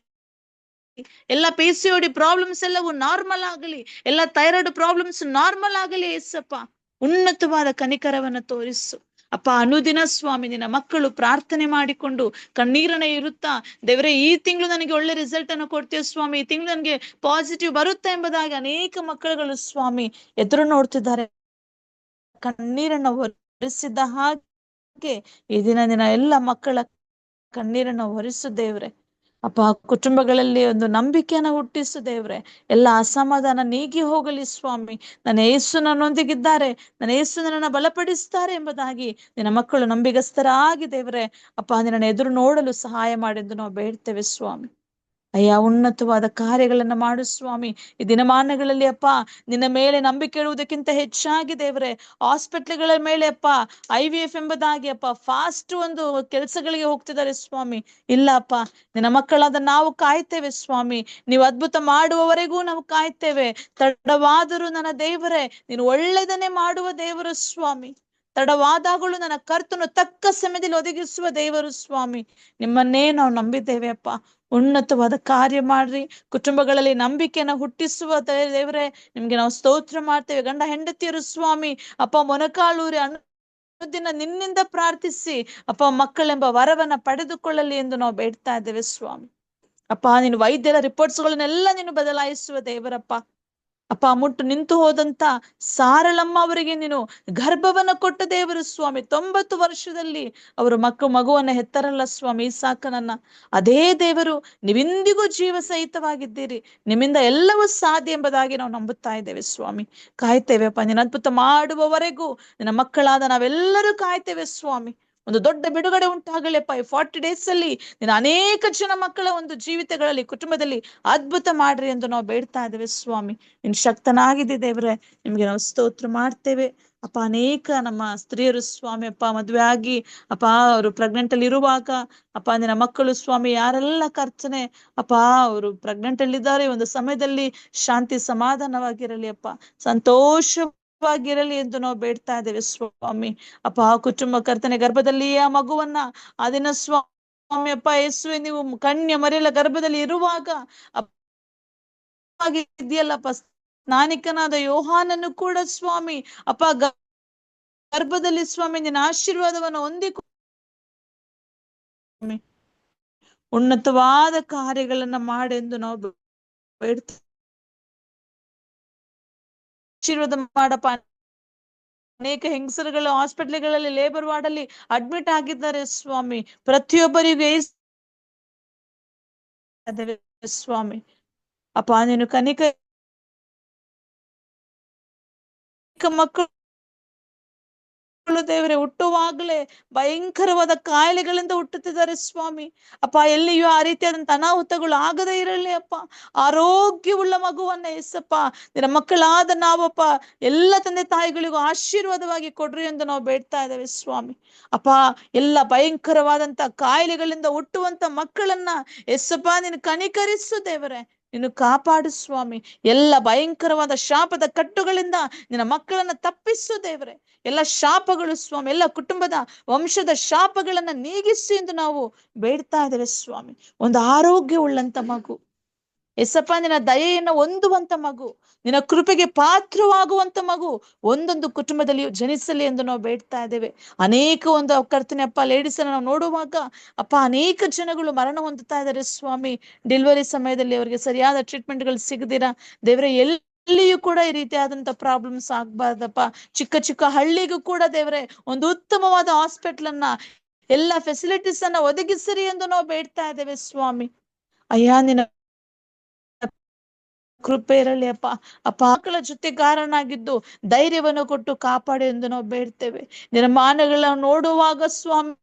ಎಲ್ಲ PCOD ಪ್ರಾಬ್ಲಮ್ಸ್ ಎಲ್ಲವೂ ನಾರ್ಮಲ್ ಆಗಲಿ. ಎಲ್ಲ ಥೈರಾಯ್ಡ್ ಪ್ರಾಬ್ಲಮ್ಸ್ ನಾರ್ಮಲ್ ಆಗಲಿ. ಯೇಸಪ್ಪ ಉನ್ನತವಾದ ಕನಿಕರವನ್ನ ತೋರಿಸು ಅಪ್ಪ. ಅನುದಿನ ಸ್ವಾಮಿ ನಿನ್ನ ಮಕ್ಕಳು ಪ್ರಾರ್ಥನೆ ಮಾಡಿಕೊಂಡು ಕಣ್ಣೀರನ್ನ ಇರುತ್ತಾ ದೇವರೇ ಈ ತಿಂಗಳು ನನಗೆ ಒಳ್ಳೆ ರಿಸಲ್ಟ್ ಅನ್ನು ಕೊಡ್ತೀಯ ಸ್ವಾಮಿ, ಈ ತಿಂಗಳು ನನಗೆ ಪಾಸಿಟಿವ್ ಬರುತ್ತೆ ಎಂಬುದಾಗಿ ಅನೇಕ ಮಕ್ಕಳುಗಳು ಸ್ವಾಮಿ ಎದುರು ನೋಡ್ತಿದ್ದಾರೆ. ಕಣ್ಣೀರನ್ನ ಒರೆಸಿದ ಹಾಗೆ ಈ ದಿನ ಎಲ್ಲ ಮಕ್ಕಳ ಕಣ್ಣೀರನ್ನ ಒರೆಸು ದೇವ್ರೆ. ಅಪ್ಪ ಕುಟುಂಬಗಳಲ್ಲಿ ಒಂದು ನಂಬಿಕೆಯನ್ನ ಹುಟ್ಟಿಸು ದೇವ್ರೆ. ಎಲ್ಲ ಅಸಮಾಧಾನ ನೀಗಿ ಹೋಗಲಿ ಸ್ವಾಮಿ. ನನ್ನ ಯೇಸು ನನ್ನೊಂದಿಗಿದ್ದಾರೆ, ನನ್ನ ಯೇಸು ನನ್ನನ್ನ ಬಲಪಡಿಸ್ತಾರೆ ಎಂಬುದಾಗಿ ನಿನ್ನ ಮಕ್ಕಳು ನಂಬಿಗಸ್ತರಾಗಿ ದೇವ್ರೆ ಅಪ್ಪ ನಿನ್ನ ಎದುರು ನೋಡಲು ಸಹಾಯ ಮಾಡೆಂದು ನಾವು ಬೇಡ್ತೇವೆ ಸ್ವಾಮಿ. ಅಯ್ಯ ಉನ್ನತವಾದ ಕಾರ್ಯಗಳನ್ನ ಮಾಡು ಸ್ವಾಮಿ. ಈ ದಿನಮಾನಗಳಲ್ಲಿ ಅಪ್ಪ ನಿನ್ನ ಮೇಲೆ ನಂಬಿಕೆ ಇಡುವುದಕ್ಕಿಂತ ಹೆಚ್ಚಾಗಿ ದೇವ್ರೆ ಹಾಸ್ಪಿಟ್ಲ್ಗಳ ಮೇಲೆ ಅಪ್ಪ IVF ಎಂಬುದಾಗಿ ಅಪ್ಪ ಫಾಸ್ಟ್ ಒಂದು ಕೆಲಸಗಳಿಗೆ ಹೋಗ್ತಿದ್ದಾರೆ ಸ್ವಾಮಿ. ಇಲ್ಲ ಅಪ್ಪ, ನಿನ್ನ ಮಕ್ಕಳಾದ ನಾವು ಕಾಯ್ತೇವೆ ಸ್ವಾಮಿ. ನೀವು ಅದ್ಭುತ ಮಾಡುವವರೆಗೂ ನಾವು ಕಾಯ್ತೇವೆ. ತಡವಾದರೂ ನನ್ನ ದೇವರೇ ನೀನು ಒಳ್ಳೆದನ್ನೇ ಮಾಡುವ ದೇವರು ಸ್ವಾಮಿ. ತಡವಾದಾಗಲೂ ನನ್ನ ಕರ್ತನು ತಕ್ಕ ಸಮಯದಲ್ಲಿ ಒದಗಿಸುವ ದೇವರು ಸ್ವಾಮಿ. ನಿಮ್ಮನ್ನೇ ನಾವು ನಂಬಿದ್ದೇವೆ ಅಪ್ಪ. ಉನ್ನತವಾದ ಕಾರ್ಯ ಮಾಡ್ರಿ, ಕುಟುಂಬಗಳಲ್ಲಿ ನಂಬಿಕೆಯನ್ನ ಹುಟ್ಟಿಸುವ ದೇವರೇ, ನಿಮ್ಗೆ ನಾವು ಸ್ತೋತ್ರ ಮಾಡ್ತೇವೆ. ಗಂಡ ಹೆಂಡತಿಯರು ಸ್ವಾಮಿ ಅಪ್ಪ ಮೊನಕಾಳೂರಿ ದಿನ ನಿನ್ನಿಂದ ಪ್ರಾರ್ಥಿಸಿ ಅಪ್ಪ ಮಕ್ಕಳೆಂಬ ವರವನ್ನ ಪಡೆದುಕೊಳ್ಳಲಿ ಎಂದು ನಾವು ಬೇಡ್ತಾ ಇದ್ದೇವೆ ಸ್ವಾಮಿ. ಅಪ್ಪ ನೀನು ವೈದ್ಯರ ರಿಪೋರ್ಟ್ಸ್ಗಳನ್ನೆಲ್ಲ ನೀನು ಬದಲಾಯಿಸುವ ದೇವರಪ್ಪ. ಅಪ್ಪ ಮುಟ್ಟು ನಿಂತು ಹೋದಂತ ಸಾರಳಮ್ಮ ಅವರಿಗೆ ನೀನು ಗರ್ಭವನ್ನ ಕೊಟ್ಟ ದೇವರು ಸ್ವಾಮಿ. 90 ವರ್ಷದಲ್ಲಿ ಅವರು ಮಗುವನ್ನ ಹೆತ್ತರಲ್ಲ ಸ್ವಾಮಿ, ಇಸಾಕನನ್ನ. ಅದೇ ದೇವರು ನೀವಿಂದಿಗೂ ಜೀವ ಸಹಿತವಾಗಿದ್ದೀರಿ. ನಿಮ್ಮಿಂದ ಎಲ್ಲವೂ ಸಾಧ್ಯ ಎಂಬುದಾಗಿ ನಾವು ನಂಬುತ್ತಾ ಇದ್ದೇವೆ ಸ್ವಾಮಿ. ಕಾಯ್ತೇವೆ ಅಪ್ಪ, ನೀನು ಅದ್ಭುತ ಮಾಡುವವರೆಗೂ ನಿನ್ನ ಮಕ್ಕಳಾದ ನಾವೆಲ್ಲರೂ ಕಾಯ್ತೇವೆ ಸ್ವಾಮಿ. ಒಂದು ದೊಡ್ಡ ಬಿಡುಗಡೆ ಉಂಟಾಗಲಿಪ್ಪ. ಈ 40 days ಅಲ್ಲಿ ನೀನು ಅನೇಕ ಜನ ಮಕ್ಕಳ ಒಂದು ಜೀವಿತಗಳಲ್ಲಿ, ಕುಟುಂಬದಲ್ಲಿ ಅದ್ಭುತ ಮಾಡ್ರಿ ಎಂದು ನಾವು ಬೇಡ್ತಾ ಇದ್ದೇವೆ ಸ್ವಾಮಿ. ನೀನ್ ಶಕ್ತನಾಗಿದೆ ದೇವ್ರೆ, ನಿಮ್ಗೆ ನಾವು ಸ್ತೋತ್ರ ಮಾಡ್ತೇವೆ ಅಪ್ಪ. ಅನೇಕ ನಮ್ಮ ಸ್ತ್ರೀಯರು ಸ್ವಾಮಿ ಅಪ್ಪ ಮದುವೆ ಆಗಿ ಅಪ್ಪ ಅವರು ಪ್ರೆಗ್ನೆಂಟ್ ಅಲ್ಲಿ ಇರುವಾಗ ಅಪ್ಪ ನಿನ್ನ ಮಕ್ಕಳು ಸ್ವಾಮಿ ಯಾರೆಲ್ಲ ಕರ್ತನೆ ಅಪ್ಪ ಅವರು ಪ್ರೆಗ್ನೆಂಟ್ ಅಲ್ಲಿ ಇದ್ದಾರೆ, ಒಂದು ಸಮಯದಲ್ಲಿ ಶಾಂತಿ ಸಮಾಧಾನವಾಗಿರಲಿ ಅಪ್ಪ, ಸಂತೋಷವಾಗಿರಲಿ ಎಂದು ನಾವು ಬೇಡ್ತಾ ಇದ್ದೇವೆ ಸ್ವಾಮಿ. ಅಪ್ಪ ಕುಟುಂಬ ಕರ್ತನೆ ಗರ್ಭದಲ್ಲಿ ಆ ಮಗುವನ್ನ ಅದನ್ನ ಸ್ವಾಮಿ ಅಪ್ಪ ಯೇಸುವೆ ನೀವು ಕನ್ಯೆ ಮರಿಯಲ ಗರ್ಭದಲ್ಲಿ ಇರುವಾಗ ಇದೆಯಲ್ಲಪ್ಪ, ಸ್ನಾನಿಕನಾದ ಯೋಹಾನನ್ನು ಕೂಡ ಸ್ವಾಮಿ ಅಪ್ಪ ಗರ್ಭದಲ್ಲಿ ಸ್ವಾಮಿ ನಿನ್ನ ಆಶೀರ್ವಾದವನ್ನು ಹೊಂದಿಕೊ, ಉನ್ನತವಾದ ಕಾರ್ಯಗಳನ್ನ ಮಾಡೆಂದು ನಾವು ಬೇಡ್ತೇವೆ. ಆಶೀರ್ವಾದ ಮಾಡಪ್ಪ. ಅನೇಕ ಹೆಂಗಸರುಗಳು ಹಾಸ್ಪಿಟ್ಲ್ಗಳಲ್ಲಿ ಲೇಬರ್ ವಾರ್ಡ್ ಅಲ್ಲಿ ಅಡ್ಮಿಟ್ ಆಗಿದ್ದಾರೆ ಸ್ವಾಮಿ. ಪ್ರತಿಯೊಬ್ಬರಿಗೂ ಸ್ವಾಮಿ ಅಪ್ಪ ನೀನು ಕನಿಕ ಮಕ್ಕಳು ದೇವರೇ ಹುಟ್ಟುವಾಗಲೇ ಭಯಂಕರವಾದ ಕಾಯಿಲೆಗಳಿಂದ ಹುಟ್ಟುತ್ತಿದ್ದಾರೆ ಸ್ವಾಮಿ. ಅಪ್ಪ ಎಲ್ಲಿಯೂ ಆ ರೀತಿಯಾದಂತ ಅನಾಹುತಗಳು ಆಗದೇ ಇರಲಿ ಅಪ್ಪ. ಆರೋಗ್ಯವುಳ್ಳ ಮಗುವನ್ನ ಎಸಪ್ಪ ನಿನ್ನ ಮಕ್ಕಳಾದ ನಾವಪ್ಪ ಎಲ್ಲ ತಂದೆ ತಾಯಿಗಳಿಗೂ ಆಶೀರ್ವಾದವಾಗಿ ಕೊಡ್ರಿ ಎಂದು ನಾವು ಬೇಡ್ತಾ ಇದ್ದೇವೆ ಸ್ವಾಮಿ. ಅಪ್ಪ ಎಲ್ಲ ಭಯಂಕರವಾದಂತ ಕಾಯಿಲೆಗಳಿಂದ ಹುಟ್ಟುವಂತ ಮಕ್ಕಳನ್ನ ಎಸಪ್ಪ ನೀನು ಕನಿಕರಿಸು ದೇವರೇ, ನೀನು ಕಾಪಾಡು ಸ್ವಾಮಿ. ಎಲ್ಲ ಭಯಂಕರವಾದ ಶಾಪದ ಕಟ್ಟುಗಳಿಂದ ನಿನ್ನ ಮಕ್ಕಳನ್ನ ತಪ್ಪಿಸು ದೇವರೇ. ಎಲ್ಲ ಶಾಪಗಳು ಸ್ವಾಮಿ, ಎಲ್ಲ ಕುಟುಂಬದ ವಂಶದ ಶಾಪಗಳನ್ನ ನೀಗಿಸಿ ಎಂದು ನಾವು ಬೇಡ್ತಾ ಇದ್ದೇವೆ ಸ್ವಾಮಿ. ಒಂದು ಆರೋಗ್ಯವುಳ್ಳಂತ ಮಗು ಎಸಪ್ಪ, ನಿನ್ನ ದಯೆಯನ್ನು ಹೊಂದುವಂತ ಮಗು, ನಿನ್ನ ಕೃಪೆಗೆ ಪಾತ್ರವಾಗುವಂತ ಮಗು ಒಂದೊಂದು ಕುಟುಂಬದಲ್ಲಿಯೂ ಜನಿಸಲಿ ಎಂದು ನಾವು ಬೇಡ್ತಾ ಇದ್ದೇವೆ. ಅನೇಕ ಒಂದು ಕರ್ತನೆ ಅಪ್ಪ ಲೇಡೀಸ್ ಅನ್ನ ನಾವು ನೋಡುವಾಗ ಅಪ್ಪ ಅನೇಕ ಜನಗಳು ಮರಣ ಹೊಂದುತ್ತಾ ಇದ್ದಾರೆ ಸ್ವಾಮಿ. ಡೆಲಿವರಿ ಸಮಯದಲ್ಲಿ ಅವರಿಗೆ ಸರಿಯಾದ ಟ್ರೀಟ್ಮೆಂಟ್ಗಳು ಸಿಗದಿರಾ ದೇವರೇ, ಎಲ್ಲಿಯೂ ಕೂಡ ಈ ರೀತಿಯಾದಂತ ಪ್ರಾಬ್ಲಮ್ಸ್ ಆಗ್ಬಾರ್ದಪ್ಪ. ಚಿಕ್ಕ ಚಿಕ್ಕ ಹಳ್ಳಿಗೂ ಕೂಡ ದೇವರೇ ಒಂದು ಉತ್ತಮವಾದ ಹಾಸ್ಪಿಟಲ್ ಅನ್ನ, ಎಲ್ಲ ಫೆಸಿಲಿಟೀಸ್ ಅನ್ನ ಒದಗಿಸಿರಿ ಎಂದು ನಾವು ಬೇಡ್ತಾ ಇದ್ದೇವೆ ಸ್ವಾಮಿ. ಅಯ್ಯ ನಿನ್ನ ಕೃಪೆ ಇರಲಿ ಅಪ್ಪ. ಅಪ್ಪ ಮಕ್ಕಳ ಜೊತೆಗಾರನಾಗಿದ್ದು ಧೈರ್ಯವನ್ನು ಕೊಟ್ಟು ಕಾಪಾಡು ಎಂದು ನಾವು ಬೇಡ್ತೇವೆ. ನಿರ್ಮಾಣಗಳನ್ನ ನೋಡುವಾಗ ಸ್ವಾಮಿ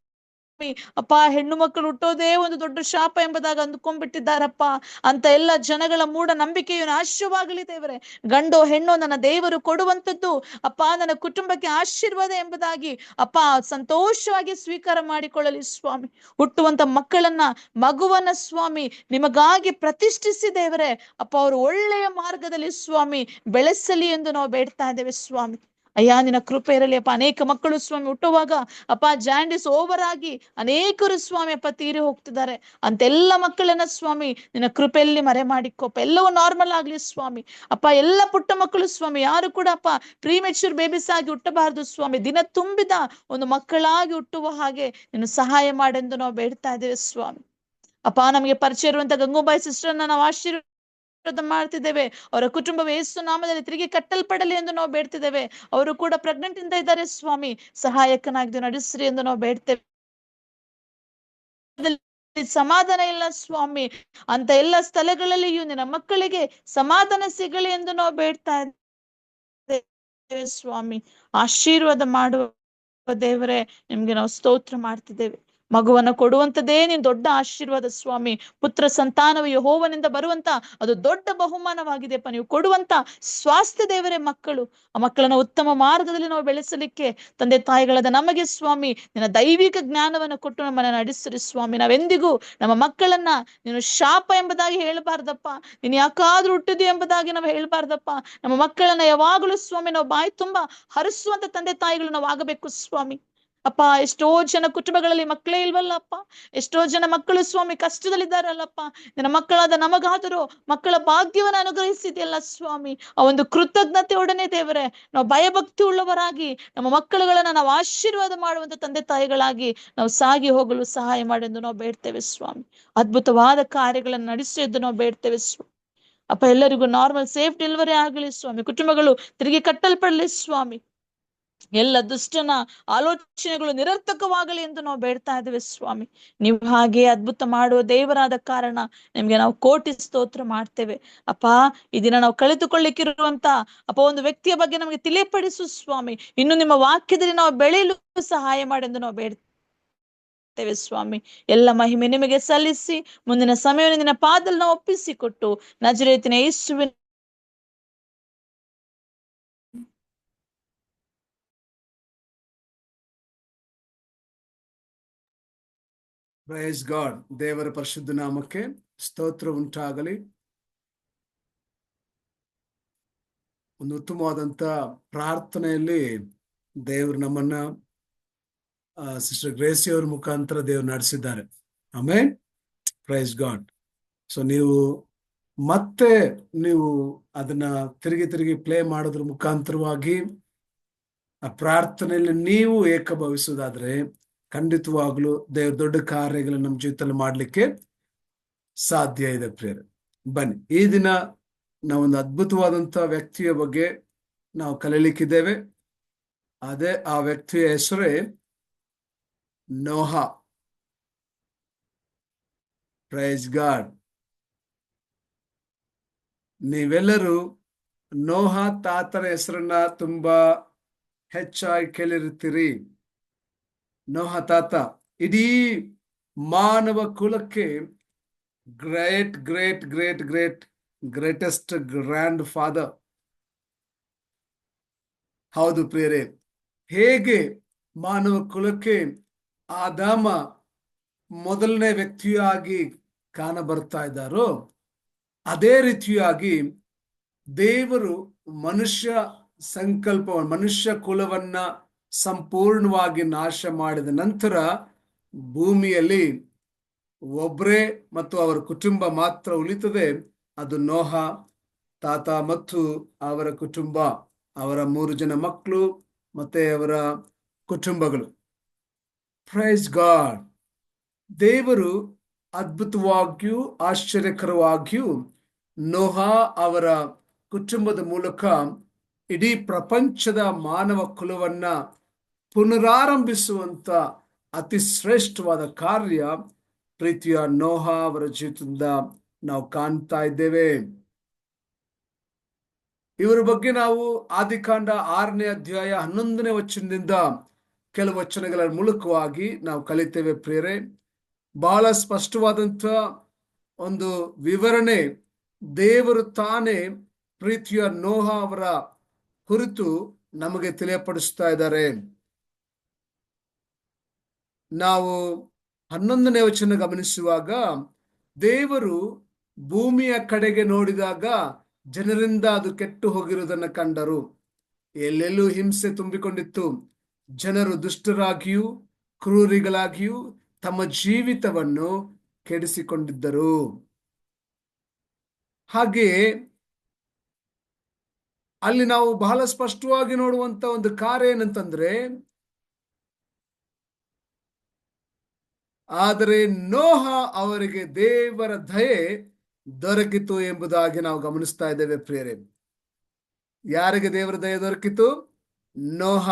ಅಪ್ಪ ಹೆಣ್ಣು ಮಕ್ಕಳು ಹುಟ್ಟೋದೇ ಒಂದು ದೊಡ್ಡ ಶಾಪ ಎಂಬುದಾಗಿ ಅಂದ್ಕೊಂಡ್ಬಿಟ್ಟಿದ್ದಾರಪ್ಪ. ಅಂತ ಎಲ್ಲ ಜನಗಳ ಮೂಢ ನಂಬಿಕೆಯು ನಾಶವಾಗಲಿ ದೇವರೇ. ಗಂಡೋ ಹೆಣ್ಣೋ ನನ್ನ ದೇವರು ಕೊಡುವಂಥದ್ದು ಅಪ್ಪ ನನ್ನ ಕುಟುಂಬಕ್ಕೆ ಆಶೀರ್ವಾದ ಎಂಬುದಾಗಿ ಅಪ್ಪ ಸಂತೋಷವಾಗಿ ಸ್ವೀಕಾರ ಮಾಡಿಕೊಳ್ಳಲಿ ಸ್ವಾಮಿ. ಹುಟ್ಟುವಂತ ಮಗುವನ್ನ ಸ್ವಾಮಿ ನಿಮಗಾಗಿ ಪ್ರತಿಷ್ಠಿಸಿ ದೇವರೇ ಅಪ್ಪ ಅವರು ಒಳ್ಳೆಯ ಮಾರ್ಗದಲ್ಲಿ ಸ್ವಾಮಿ ಬೆಳೆಸಲಿ ಎಂದು ನಾವು ಬೇಡ್ತಾ ಇದ್ದೇವೆ ಸ್ವಾಮಿ. ಅಯ್ಯ ನಿನ್ನ ಕೃಪೆ ಇರಲಿ ಅಪ್ಪ. ಅನೇಕ ಮಕ್ಕಳು ಸ್ವಾಮಿ ಹುಟ್ಟುವಾಗ ಅಪ್ಪ ಜಾಂಡಿಸ್ ಓವರ್ ಆಗಿ ಅನೇಕರು ಸ್ವಾಮಿ ಅಪ್ಪ ತೀರಿ ಹೋಗ್ತಿದ್ದಾರೆ. ಅಂತೆಲ್ಲ ಮಕ್ಕಳನ್ನ ಸ್ವಾಮಿ ನಿನ್ನ ಕೃಪೆಯಲ್ಲಿ ಮರೆ ಮಾಡಿಕೊಪ್ಪ, ಎಲ್ಲವೂ ನಾರ್ಮಲ್ ಆಗ್ಲಿ ಸ್ವಾಮಿ. ಅಪ್ಪ ಎಲ್ಲ ಪುಟ್ಟ ಮಕ್ಕಳು ಸ್ವಾಮಿ ಯಾರು ಕೂಡ ಅಪ್ಪ ಪ್ರೀಮೆಚೂರ್ ಬೇಬೀಸ್ ಆಗಿ ಹುಟ್ಟಬಾರದು ಸ್ವಾಮಿ. ದಿನ ತುಂಬಿದ ಒಂದು ಮಕ್ಕಳಾಗಿ ಹುಟ್ಟುವ ಹಾಗೆ ನೀನು ಸಹಾಯ ಮಾಡೆಂದು ನಾವು ಬೇಡ್ತಾ ಇದ್ದೇವೆ ಸ್ವಾಮಿ. ಅಪ್ಪ ನಮಗೆ ಪರಿಚಯ ಇರುವಂತ ಗಂಗೂಬಾಯಿ ಸಿಸ್ಟರ್ನ ನಾವು ಆಶೀರ್ವಾದ ಮಾಡ್ತಿದ್ದೇವೆ. ಅವರ ಕುಟುಂಬ ಯೇಸು ನಾಮದಲ್ಲಿ ತಿರುಗಿ ಕಟ್ಟಲ್ಪಡಲಿ ಎಂದು ನಾವು ಬೇಡ್ತಿದ್ದೇವೆ. ಅವರು ಕೂಡ ಪ್ರೆಗ್ನೆಂಟ್ ಇಂದ ಇದ್ದಾರೆ ಸ್ವಾಮಿ, ಸಹಾಯಕನಾಗಿ ನಡೆಸ್ರಿ ಎಂದು ನಾವು ಬೇಡ್ತೇವೆ. ಸಮಾಧಾನ ಇಲ್ಲ ಸ್ವಾಮಿ, ಅಂತ ಎಲ್ಲ ಸ್ಥಳಗಳಲ್ಲಿಯೂ ನಿನ್ನ ಮಕ್ಕಳಿಗೆ ಸಮಾಧಾನ ಸಿಗಲಿ ಎಂದು ನಾವು ಬೇಡ್ತಾ ಇದ್ದೇವೆ ಸ್ವಾಮಿ. ಆಶೀರ್ವಾದ ಮಾಡುವ ದೇವರೇ ನಿಮ್ಗೆ ನಾವು ಸ್ತೋತ್ರ ಮಾಡ್ತಿದ್ದೇವೆ. ಮಗುವನ್ನ ಕೊಡುವಂತದೇ ನೀನ್ ದೊಡ್ಡ ಆಶೀರ್ವಾದ ಸ್ವಾಮಿ. ಪುತ್ರ ಸಂತಾನವು ಯೆಹೋವನಿಂದ ಬರುವಂತ ಅದು ದೊಡ್ಡ ಬಹುಮಾನವಾಗಿದೆಪ್ಪ. ನೀವು ಕೊಡುವಂತ ಸ್ವಾಸ್ಥ್ಯ ದೇವರೇ ಮಕ್ಕಳು. ಆ ಮಕ್ಕಳನ್ನ ಉತ್ತಮ ಮಾರ್ಗದಲ್ಲಿ ನಾವು ಬೆಳೆಸಲಿಕ್ಕೆ ತಂದೆ ತಾಯಿಗಳಾದ ನಮಗೆ ಸ್ವಾಮಿ ನಿನ್ನ ದೈವಿಕ ಜ್ಞಾನವನ್ನು ಕೊಟ್ಟು ನಮ್ಮನ್ನ ನಡೆಸಿರಿ ಸ್ವಾಮಿ. ನಾವೆಂದಿಗೂ ನಮ್ಮ ಮಕ್ಕಳನ್ನ ನೀನು ಶಾಪ ಎಂಬುದಾಗಿ ಹೇಳಬಾರ್ದಪ್ಪ, ನೀನು ಯಾಕಾದ್ರೂ ಹುಟ್ಟಿದ್ಯು ಎಂಬುದಾಗಿ ನಾವು ಹೇಳಬಾರ್ದಪ್ಪ. ನಮ್ಮ ಮಕ್ಕಳನ್ನ ಯಾವಾಗಲೂ ಸ್ವಾಮಿ ನಾವು ಬಾಯಿ ತುಂಬಾ ಹರಿಸುವಂತ ತಂದೆ ತಾಯಿಗಳು ನಾವು ಆಗಬೇಕು ಸ್ವಾಮಿ. ಅಪ್ಪ, ಎಷ್ಟೋ ಜನ ಕುಟುಂಬಗಳಲ್ಲಿ ಮಕ್ಕಳೇ ಇಲ್ವಲ್ಲಪ್ಪ. ಎಷ್ಟೋ ಜನ ಮಕ್ಕಳು ಸ್ವಾಮಿ ಕಷ್ಟದಲ್ಲಿದ್ದಾರಲ್ಲಪ್ಪ. ನಿನ್ನ ಮಕ್ಕಳಾದ ನಮಗಾದರೂ ಮಕ್ಕಳ ಭಾಗ್ಯವನ್ನು ಅನುಗ್ರಹಿಸಿದೆಯಲ್ಲ ಸ್ವಾಮಿ. ಆ ಒಂದು ಕೃತಜ್ಞತೆಯೊಡನೆ ದೇವರೇ ನಾವು ಭಯಭಕ್ತಿ ಉಳ್ಳವರಾಗಿ ನಮ್ಮ ಮಕ್ಕಳುಗಳನ್ನ ನಾವು ಆಶೀರ್ವಾದ ಮಾಡುವಂತ ತಂದೆ ತಾಯಿಗಳಾಗಿ ನಾವು ಸಾಗಿ ಹೋಗಲು ಸಹಾಯ ಮಾಡೆಂದು ನಾವು ಬೇಡ್ತೇವೆ ಸ್ವಾಮಿ. ಅದ್ಭುತವಾದ ಕಾರ್ಯಗಳನ್ನು ನಡೆಸಿ ಎಂದು ನಾವು ಬೇಡ್ತೇವೆ ಸ್ವಾಮಿ. ಅಪ್ಪ, ಎಲ್ಲರಿಗೂ ನಾರ್ಮಲ್ ಸೇಫ್ ಡೆಲಿವರಿ ಆಗಲಿ ಸ್ವಾಮಿ. ಕುಟುಂಬಗಳು ತಿರುಗಿ ಕಟ್ಟಲ್ಪಡಲಿ ಸ್ವಾಮಿ. ಎಲ್ಲ ದುಷ್ಟನ ಆಲೋಚನೆಗಳು ನಿರರ್ಥಕವಾಗಲಿ ಎಂದು ನಾವು ಬೇಡ್ತಾ ಇದ್ದೇವೆ ಸ್ವಾಮಿ. ನೀವು ಹಾಗೆ ಅದ್ಭುತ ಮಾಡುವ ದೇವರಾದ ಕಾರಣ ನಿಮ್ಗೆ ನಾವು ಕೋಟಿ ಸ್ತೋತ್ರ ಮಾಡ್ತೇವೆ ಅಪ್ಪ. ಈ ದಿನ ನಾವು ಕಳೆದುಕೊಳ್ಳಿಕ್ಕಿರುವಂತ ಅಪ್ಪ ಒಂದು ವ್ಯಕ್ತಿಯ ಬಗ್ಗೆ ನಮಗೆ ತಿಳಿಯಪಡಿಸು ಸ್ವಾಮಿ. ಇನ್ನು ನಿಮ್ಮ ವಾಕ್ಯದಲ್ಲಿ ನಾವು ಬೆಳೆಯಲು ಸಹಾಯ ಮಾಡೆಂದು ನಾವು ಬೇಡ್ತೇವೆ ಸ್ವಾಮಿ. ಎಲ್ಲ ಮಹಿಮೆ ನಿಮಗೆ ಸಲ್ಲಿಸಿ ಮುಂದಿನ ಸಮಯವನ್ನು ನಿನ್ನ ಪಾದದಲ್ಲಿ ನಾವು ಒಪ್ಪಿಸಿಕೊಟ್ಟು ನಜರೇತಿನ ಯೇಸುವಿನ ಪ್ರೈಸ್ ಗಾಡ್. ದೇವರ ಪರಿಶುದ್ಧ ನಾಮಕ್ಕೆ ಸ್ತೋತ್ರ ಉಂಟಾಗಲಿ. ಒಂದು ಉತ್ತಮವಾದಂತ ಪ್ರಾರ್ಥನೆಯಲ್ಲಿ ದೇವರು ನಮ್ಮನ್ನ ಸಿಸ್ಟರ್ ಗ್ರೇಸಿ ಅವ್ರ ಮುಖಾಂತರ ದೇವರು ನಡೆಸಿದ್ದಾರೆ. ಆಮೇನ್. Praise God. ಸೊ ಮತ್ತೆ ನೀವು ಅದನ್ನ ತಿರುಗಿ ಪ್ಲೇ ಮಾಡೋದ್ರ ಮುಖಾಂತರವಾಗಿ ಆ ಪ್ರಾರ್ಥನೆಯಲ್ಲಿ ನೀವು ಏಕಭವಿಸುವುದಾದ್ರೆ ಖಂಡಿತವಾಗ್ಲೂ ದೇವ್ರ ದೊಡ್ಡ ಕಾರ್ಯಗಳನ್ನು ನಮ್ಮ ಜೀವಿತದಲ್ಲಿ ಮಾಡ್ಲಿಕ್ಕೆ ಸಾಧ್ಯ ಇದೆ ಪ್ರಿಯರೇ. ಬನ್ನಿ, ಈ ದಿನ ನಾವೊಂದು ಅದ್ಭುತವಾದಂತ ವ್ಯಕ್ತಿಯ ಬಗ್ಗೆ ನಾವು ಕಲೀಲಿಕ್ಕಿದ್ದೇವೆ. ಅದೇ ಆ ವ್ಯಕ್ತಿಯ ಹೆಸರೇ ನೋಹ. Praise God. ನೀವೆಲ್ಲರೂ ನೋಹ ತಾತನ ಹೆಸರನ್ನ ತುಂಬಾ ಹೆಚ್ಚಾಗಿ ಕೇಳಿರ್ತೀರಿ. ನೋಹ ತಾತ ಇಡೀ ಮಾನವ ಕುಲಕ್ಕೆ ಗ್ರೇಟೆಸ್ಟ್ ಗ್ರ್ಯಾಂಡ್ ಫಾದರ್. ಹೌದು ಪ್ರಿಯರೇ, ಹೇಗೆ ಮಾನವ ಕುಲಕ್ಕೆ ಆದಾಮ ಮೊದಲನೇ ವ್ಯಕ್ತಿಯಾಗಿ ಕಾಣ ಬರ್ತಾ ಇದ್ದಾರೋ, ಅದೇ ರೀತಿಯಾಗಿ ದೇವರು ಮನುಷ್ಯ ಮನುಷ್ಯ ಕುಲವನ್ನ ಸಂಪೂರ್ಣವಾಗಿ ನಾಶ ಮಾಡಿದ ನಂತರ ಭೂಮಿಯಲ್ಲಿ ಒಬ್ಬರೇ ಮತ್ತು ಅವರ ಕುಟುಂಬ ಮಾತ್ರ ಉಳಿತದೆ. ಅದು ನೋಹ ತಾತ ಮತ್ತು ಅವರ ಕುಟುಂಬ, ಅವರ 3 ಜನ ಮಕ್ಕಳು ಮತ್ತೆ ಅವರ ಕುಟುಂಬಗಳು. Praise God. ದೇವರು ಅದ್ಭುತವಾಗಿಯೂ ಆಶ್ಚರ್ಯಕರವಾಗಿಯೂ ನೋಹ ಅವರ ಕುಟುಂಬದ ಮೂಲಕ ಇಡೀ ಪ್ರಪಂಚದ ಮಾನವ ಕುಲವನ್ನ ಪುನರಾರಂಭಿಸುವಂತ ಅತಿ ಶ್ರೇಷ್ಠವಾದ ಕಾರ್ಯ ಪ್ರೀತಿಯ ನೋಹ ಅವರ ಜೀವಿತದಿಂದ ನಾವು ಕಾಣ್ತಾ ಇದ್ದೇವೆ. ಇವರ ಬಗ್ಗೆ ನಾವು ಆದಿಕಾಂಡ 6ನೇ ಅಧ್ಯಾಯ 11ನೇ ವಚನದಿಂದ ಕೆಲವು ವಚನಗಳ ಮೂಲಕವಾಗಿ ನಾವು ಕಲಿತೇವೆ ಪ್ರಿಯರೇ. ಬಹಳ ಸ್ಪಷ್ಟವಾದಂತ ಒಂದು ವಿವರಣೆ ದೇವರು ತಾನೇ ಪ್ರೀತಿಯ ನೋಹ ಅವರ ಕುರಿತು ನಮಗೆ ತಿಳಿಯಪಡಿಸ್ತಾ ಇದ್ದಾರೆ. ನಾವು 11ನೇ ವಚನ ಗಮನಿಸುವಾಗ ದೇವರು ಭೂಮಿಯ ಕಡೆಗೆ ನೋಡಿದಾಗ ಜನರಿಂದ ಅದು ಕೆಟ್ಟು ಹೋಗಿರುವುದನ್ನು ಕಂಡರು. ಎಲ್ಲೆಲ್ಲೂ ಹಿಂಸೆ ತುಂಬಿಕೊಂಡಿತ್ತು. ಜನರು ದುಷ್ಟರಾಗಿಯೂ ಕ್ರೂರಿಗಳಾಗಿಯೂ ತಮ್ಮ ಜೀವಿತವನ್ನು ಕೆಡಿಸಿಕೊಂಡಿದ್ದರು. ಹಾಗೆಯೇ ಅಲ್ಲಿ ನಾವು ಬಹಳ ಸ್ಪಷ್ಟವಾಗಿ ನೋಡುವಂತ ಒಂದು ಕಾರ್ಯ ಏನಂತಂದ್ರೆ, ಆದರೆ ನೋಹ ಅವರಿಗೆ ದೇವರ ದಯೆ ದೊರಕಿತು ಎಂಬುದಾಗಿ ನಾವು ಗಮನಿಸ್ತಾ ಇದ್ದೇವೆ ಪ್ರಿಯರೇ. ಯಾರಿಗೆ ದೇವರ ದಯೆ ದೊರಕಿತು? ನೋಹ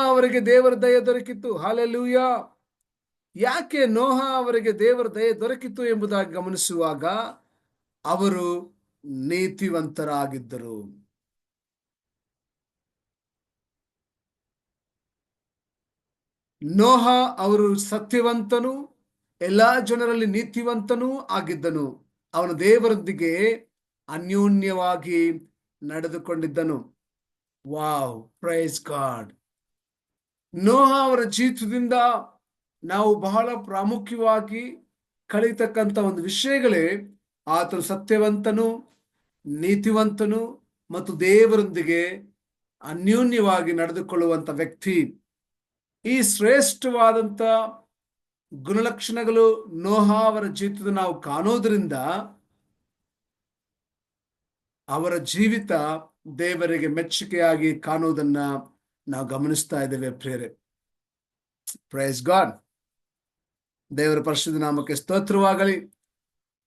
ಅವರಿಗೆ ದೇವರ ದಯೆ ದೊರಕಿತು. ಹಲ್ಲೆಲೂಯಾ. ಯಾಕೆ ನೋಹ ಅವರಿಗೆ ದೇವರ ದಯೆ ದೊರಕಿತು ಎಂಬುದಾಗಿ ಗಮನಿಸುವಾಗ ಅವರು ನೀತಿವಂತರಾಗಿದ್ದರು. ನೋಹ ಅವರು ಸತ್ಯವಂತನು, ಎಲ್ಲಾ ಜನರಲ್ಲಿ ನೀತಿವಂತನೂ ಆಗಿದ್ದನು. ಅವನು ದೇವರೊಂದಿಗೆ ಅನ್ಯೋನ್ಯವಾಗಿ ನಡೆದುಕೊಂಡಿದ್ದನು. Wow, praise God. ನೋಹ ಅವರ ಜೀವಿತದಿಂದ ನಾವು ಬಹಳ ಪ್ರಾಮುಖ್ಯವಾಗಿ ಕಲಿತಕ್ಕಂಥ ಒಂದು ವಿಷಯಗಳೇ ಆತನು ಸತ್ಯವಂತನು, ನೀತಿವಂತನು ಮತ್ತು ದೇವರೊಂದಿಗೆ ಅನ್ಯೋನ್ಯವಾಗಿ ನಡೆದುಕೊಳ್ಳುವಂತ ವ್ಯಕ್ತಿ. ಈ ಶ್ರೇಷ್ಠವಾದಂತ ಗುಣಲಕ್ಷಣಗಳು ನೋಹ ಅವರ ಜೀವಿತದ ನಾವು ಕಾಣೋದ್ರಿಂದ ಅವರ ಜೀವಿತ ದೇವರಿಗೆ ಮೆಚ್ಚುಗೆಯಾಗಿ ಕಾಣುವುದನ್ನ ನಾವು ಗಮನಿಸ್ತಾ ಇದ್ದೇವೆ ಪ್ರಿಯರೇ. Praise God. ದೇವರ ಪರಿಶುದ್ಧ ನಾಮಕ್ಕೆ ಸ್ತೋತ್ರವಾಗಲಿ.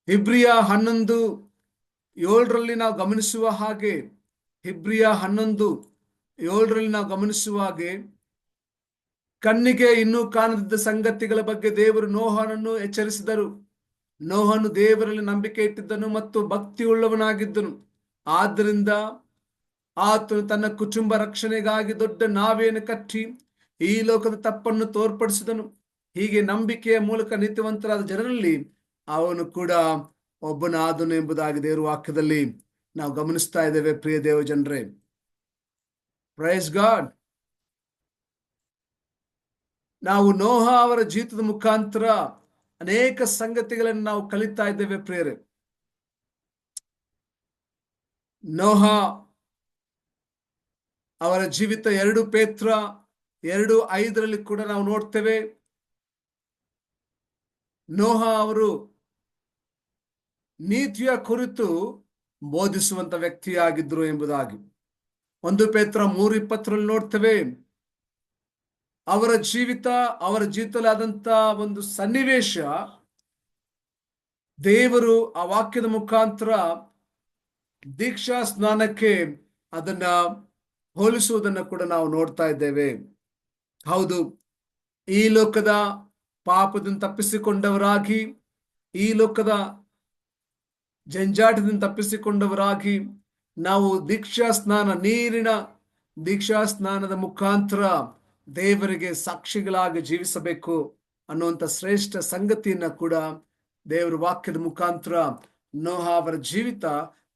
ಇಬ್ರಿಯ 11:7 ನಾವು ಗಮನಿಸುವ ಹಾಗೆ, ಇಬ್ರಿಯ 11:7 ನಾವು ಗಮನಿಸುವ ಹಾಗೆ, ಕಣ್ಣಿಗೆ ಇನ್ನೂ ಕಾಣದಿದ್ದ ಸಂಗತಿಗಳ ಬಗ್ಗೆ ದೇವರು ನೋಹನನ್ನು ಎಚ್ಚರಿಸಿದರು. ನೋಹನು ದೇವರಲ್ಲಿ ನಂಬಿಕೆ ಇಟ್ಟಿದ್ದನು ಮತ್ತು ಭಕ್ತಿಯುಳ್ಳವನಾಗಿದ್ದನು. ಆದ್ದರಿಂದ ಆತನು ತನ್ನ ಕುಟುಂಬ ರಕ್ಷಣೆಗಾಗಿ ದೊಡ್ಡ ನಾವೆಯನ್ನು ಕಟ್ಟಿ ಈ ಲೋಕದ ತಪ್ಪನ್ನು ತೋರ್ಪಡಿಸಿದನು. ಹೀಗೆ ನಂಬಿಕೆಯ ಮೂಲಕ ನೀತಿವಂತರಾದ ಜನರಲ್ಲಿ ಅವನು ಕೂಡ ಒಬ್ಬನಾದನು ಎಂಬುದಾಗಿ ದೇವರ ವಾಕ್ಯದಲ್ಲಿ ನಾವು ಗಮನಿಸ್ತಾ ಇದ್ದೇವೆ. ಪ್ರಿಯ ದೇವ ಜನರೇ, ಪ್ರೈಸ್ ಗಾಡ್. ನಾವು ನೋಹ ಅವರ ಜೀವಿತದ ಮುಖಾಂತರ ಅನೇಕ ಸಂಗತಿಗಳನ್ನು ನಾವು ಕಲಿತಾ ಇದ್ದೇವೆ ಪ್ರಿಯರೇ. ನೋಹ ಅವರ ಜೀವಿತ 2 ಪೇತ್ರ 2:5 ಕೂಡ ನಾವು ನೋಡ್ತೇವೆ. ನೋಹ ಅವರು ನೀತಿಯ ಕುರಿತು ಬೋಧಿಸುವಂತ ವ್ಯಕ್ತಿಯಾಗಿದ್ರು ಎಂಬುದಾಗಿ 1 ಪೇತ್ರ 3:20 ನೋಡ್ತೇವೆ. ಅವರ ಜೀವಿತದಲ್ಲಿ ಆದಂತ ಒಂದು ಸನ್ನಿವೇಶ ದೇವರು ಆ ವಾಕ್ಯದ ಮುಖಾಂತರ ದೀಕ್ಷಾ ಸ್ನಾನಕ್ಕೆ ಅದನ್ನ ಹೋಲಿಸುವುದನ್ನು ಕೂಡ ನಾವು ನೋಡ್ತಾ ಇದ್ದೇವೆ. ಹೌದು, ಈ ಲೋಕದ ಪಾಪದಿಂದ ತಪ್ಪಿಸಿಕೊಂಡವರಾಗಿ, ಈ ಲೋಕದ ಜಂಜಾಟದಿಂದ ತಪ್ಪಿಸಿಕೊಂಡವರಾಗಿ ನಾವು ನೀರಿನ ದೀಕ್ಷಾ ಸ್ನಾನದ ಮುಖಾಂತರ ದೇವರಿಗೆ ಸಾಕ್ಷಿಗಳಾಗಿ ಜೀವಿಸಬೇಕು ಅನ್ನುವಂಥ ಶ್ರೇಷ್ಠ ಸಂಗತಿಯನ್ನ ಕೂಡ ದೇವರ ವಾಕ್ಯದ ಮುಖಾಂತರ ನೋಹ ಅವರ ಜೀವಿತ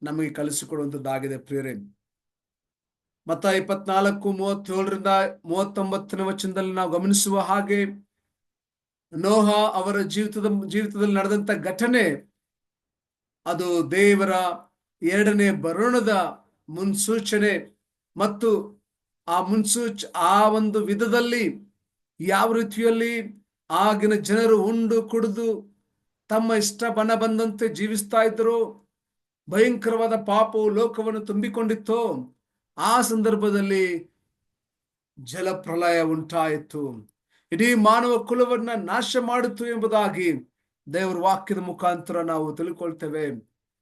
ನಮಗೆ ಕಲಿಸಿಕೊಡುವಂಥದ್ದಾಗಿದೆ ಪ್ರಿಯರೇ. ಮತ್ತಾಯ 24:37-39 ನಾವು ಗಮನಿಸುವ ಹಾಗೆ, ನೋಹ ಅವರ ಜೀವಿತದಲ್ಲಿ ನಡೆದಂತ ಘಟನೆ ಅದು ದೇವರ 2ನೇ ಬರೋಣದ ಮುನ್ಸೂಚನೆ. ಮತ್ತು ಆ ಒಂದು ವಿಧದಲ್ಲಿ ಯಾವ ರೀತಿಯಲ್ಲಿ ಆಗಿನ ಜನರು ಉಂಡು ಕುಡಿದು ತಮ್ಮ ಇಷ್ಟ ಬನ ಬಂದಂತೆ ಜೀವಿಸ್ತಾ ಇದ್ರು, ಭಯಂಕರವಾದ ಪಾಪವು ಲೋಕವನ್ನು ತುಂಬಿಕೊಂಡಿತ್ತು. ಆ ಸಂದರ್ಭದಲ್ಲಿ ಜಲಪ್ರಳಯ ಉಂಟಾಯಿತು, ಇಡೀ ಮಾನವ ಕುಲವನ್ನ ನಾಶ ಮಾಡಿತು ಎಂಬುದಾಗಿ ದೇವರ ವಾಕ್ಯದ ಮುಖಾಂತರ ನಾವು ತಿಳ್ಕೊಳ್ತೇವೆ.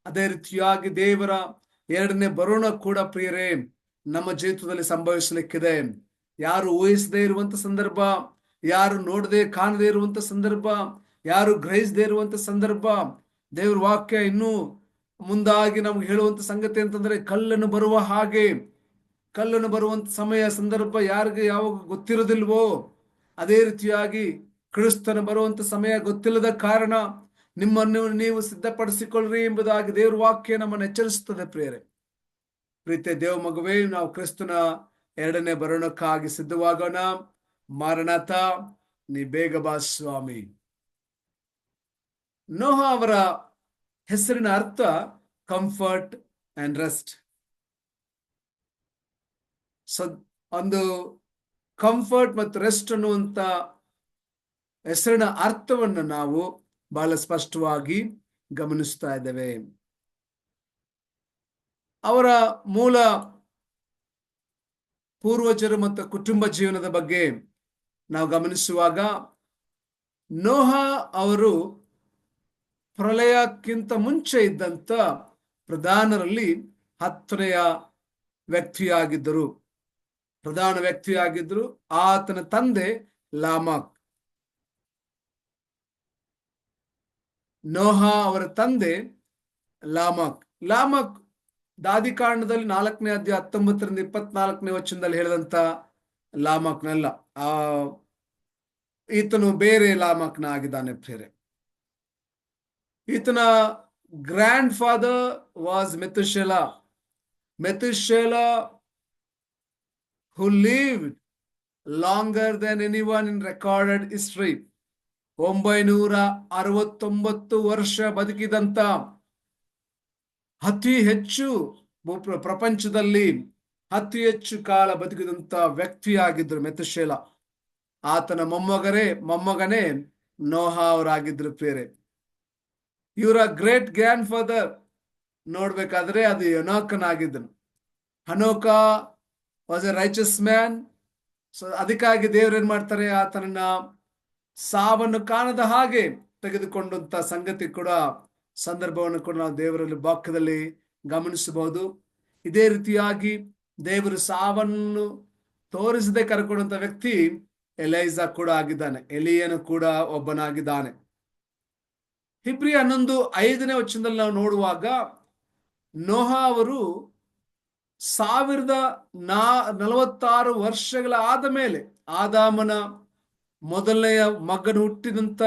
ಅದೇ ರೀತಿಯಾಗಿ ದೇವರ 2ನೇ ಬರೋಣ ಕೂಡ ಪ್ರಿಯರೇ ನಮ್ಮ ಜೀವಿತದಲ್ಲಿ ಸಂಭವಿಸಲಿಕ್ಕಿದೆ. ಯಾರು ಊಹಿಸದೇ ಇರುವಂತ ಸಂದರ್ಭ, ಯಾರು ನೋಡದೆ ಕಾಣದೇ ಇರುವಂತ ಸಂದರ್ಭ, ಯಾರು ಗ್ರಹಿಸದೇ ಇರುವಂತ ಸಂದರ್ಭ. ದೇವರ ವಾಕ್ಯ ಇನ್ನೂ ಮುಂದಾಗಿ ನಮ್ಗೆ ಹೇಳುವಂತ ಸಂಗತಿ ಅಂತಂದ್ರೆ, ಕಲ್ಲನ್ನು ಬರುವಂತ ಸಮಯ ಸಂದರ್ಭ ಯಾರಿಗೆ ಯಾವಾಗ ಗೊತ್ತಿರೋದಿಲ್ವೋ, ಅದೇ ರೀತಿಯಾಗಿ ಕ್ರಿಸ್ತನ ಬರುವಂತ ಸಮಯ ಗೊತ್ತಿಲ್ಲದ ಕಾರಣ ನಿಮ್ಮನ್ನು ನೀವು ಸಿದ್ಧಪಡಿಸಿಕೊಳ್ಳ್ರಿ ಎಂಬುದಾಗಿ ದೇವರ ವಾಕ್ಯ ನಮ್ಮನ್ನು ಎಚ್ಚರಿಸುತ್ತದೆ. ಪ್ರೀತಿಯ ದೇವ ಮಗುವೇ, ನಾವು ಕ್ರಿಸ್ತನ 2ನೇ ಬರೋಣಕ್ಕಾಗಿ ಸಿದ್ಧವಾಗೋಣ. ಮಾರನಾಥ, ನೀ ಬೇಗ ಬಾ ಸ್ವಾಮಿ. ನೋಹ ಅವರ ಹೆಸರಿನ ಅರ್ಥ ಕಂಫರ್ಟ್ ಅಂಡ್ ರೆಸ್ಟ್. ಒಂದು ಕಂಫರ್ಟ್ ಮತ್ತು ರೆಸ್ಟ್ ಅನ್ನುವಂತ ಹೆಸರಿನ ಅರ್ಥವನ್ನು ನಾವು ಬಹಳ ಸ್ಪಷ್ಟವಾಗಿ ಗಮನಿಸ್ತಾ ಇದ್ದೇವೆ. ಅವರ ಮೂಲ ಪೂರ್ವಜರು ಮತ್ತು ಕುಟುಂಬ ಜೀವನದ ಬಗ್ಗೆ ನಾವು ಗಮನಿಸುವಾಗ, ನೋಹ ಅವರು ಪ್ರಳಯಕ್ಕಿಂತ ಮುಂಚೆ ಇದ್ದಂತ ಪ್ರಧಾನರಲ್ಲಿ 10ನೆಯ ಪ್ರಧಾನ ವ್ಯಕ್ತಿಯಾಗಿದ್ದರು. ಆತನ ತಂದೆ ಲಾಮಕ್. ನೋಹ ಅವರ ತಂದೆ ಲಾಮಕ್ ದಾದಿಕಾಂಡದಲ್ಲಿ 4ನೇ ಅಧ್ಯಾಯ 19-24 ಹೇಳಿದಂತ ಲಾಮಕ್ನಲ್ಲ. ಈತನು ಬೇರೆ ಲಾಮಕ್ನ ಆಗಿದ್ದಾನೆ ಪ್ರಿಯರೇ. ಈತನ grand father was Methuselah. Methuselah who lived longer than anyone in recorded history. 969 ವರ್ಷ ಬದುಕಿದಂತ ಅತಿ ಹೆಚ್ಚು ಪ್ರಪಂಚದಲ್ಲಿ ಅತಿ ಹೆಚ್ಚು ಕಾಲ ಬದುಕಿದಂತ ವ್ಯಕ್ತಿಯಾಗಿದ್ರು ಮೆತುಶೆಲ. ಆತನ ಮೊಮ್ಮಗನೇ ನೋಹ ಅವರಾಗಿದ್ರು ಪ್ರಿಯರೇ. ಇವರ ಗ್ರೇಟ್ ಗ್ರ್ಯಾಂಡ್ ಫಾದರ್ ನೋಡ್ಬೇಕಾದ್ರೆ ಅದು ಹನೋಕನಾಗಿದ್ದನು. Enoch was a righteous man. So ಅದಕ್ಕಾಗಿ ದೇವ್ರು ಏನ್ ಮಾಡ್ತಾರೆ, ಆತನನ್ನ ಸಾವನ್ನು ಕಾಣದ ಹಾಗೆ ತೆಗೆದುಕೊಂಡಂತ ಸಂಗತಿ ಕೂಡ, ಸಂದರ್ಭವನ್ನು ಕೂಡ ನಾವು ದೇವರಲ್ಲಿ ವಾಕ್ಯದಲ್ಲಿ ಗಮನಿಸಬಹುದು. ಇದೇ ರೀತಿಯಾಗಿ ದೇವರು ಸಾವನ್ನು ತೋರಿಸದೆ ಕರ್ಕೊಂಡಂತ ವ್ಯಕ್ತಿ ಎಲೈಜಾ ಕೂಡ ಆಗಿದ್ದಾನೆ. ಎಲಿಯನು ಕೂಡ ಒಬ್ಬನಾಗಿದ್ದಾನೆ. ಹಿಬ್ರಿ 11:5 ವಚನದಲ್ಲಿ ನಾವು ನೋಡುವಾಗ ನೋಹ ಅವರು 1046 ವರ್ಷಗಳ ಆದ ಮೇಲೆ ಆದಾಮನ ಮೊದಲನೆಯ ಮಗನು ಹುಟ್ಟಿದಂತ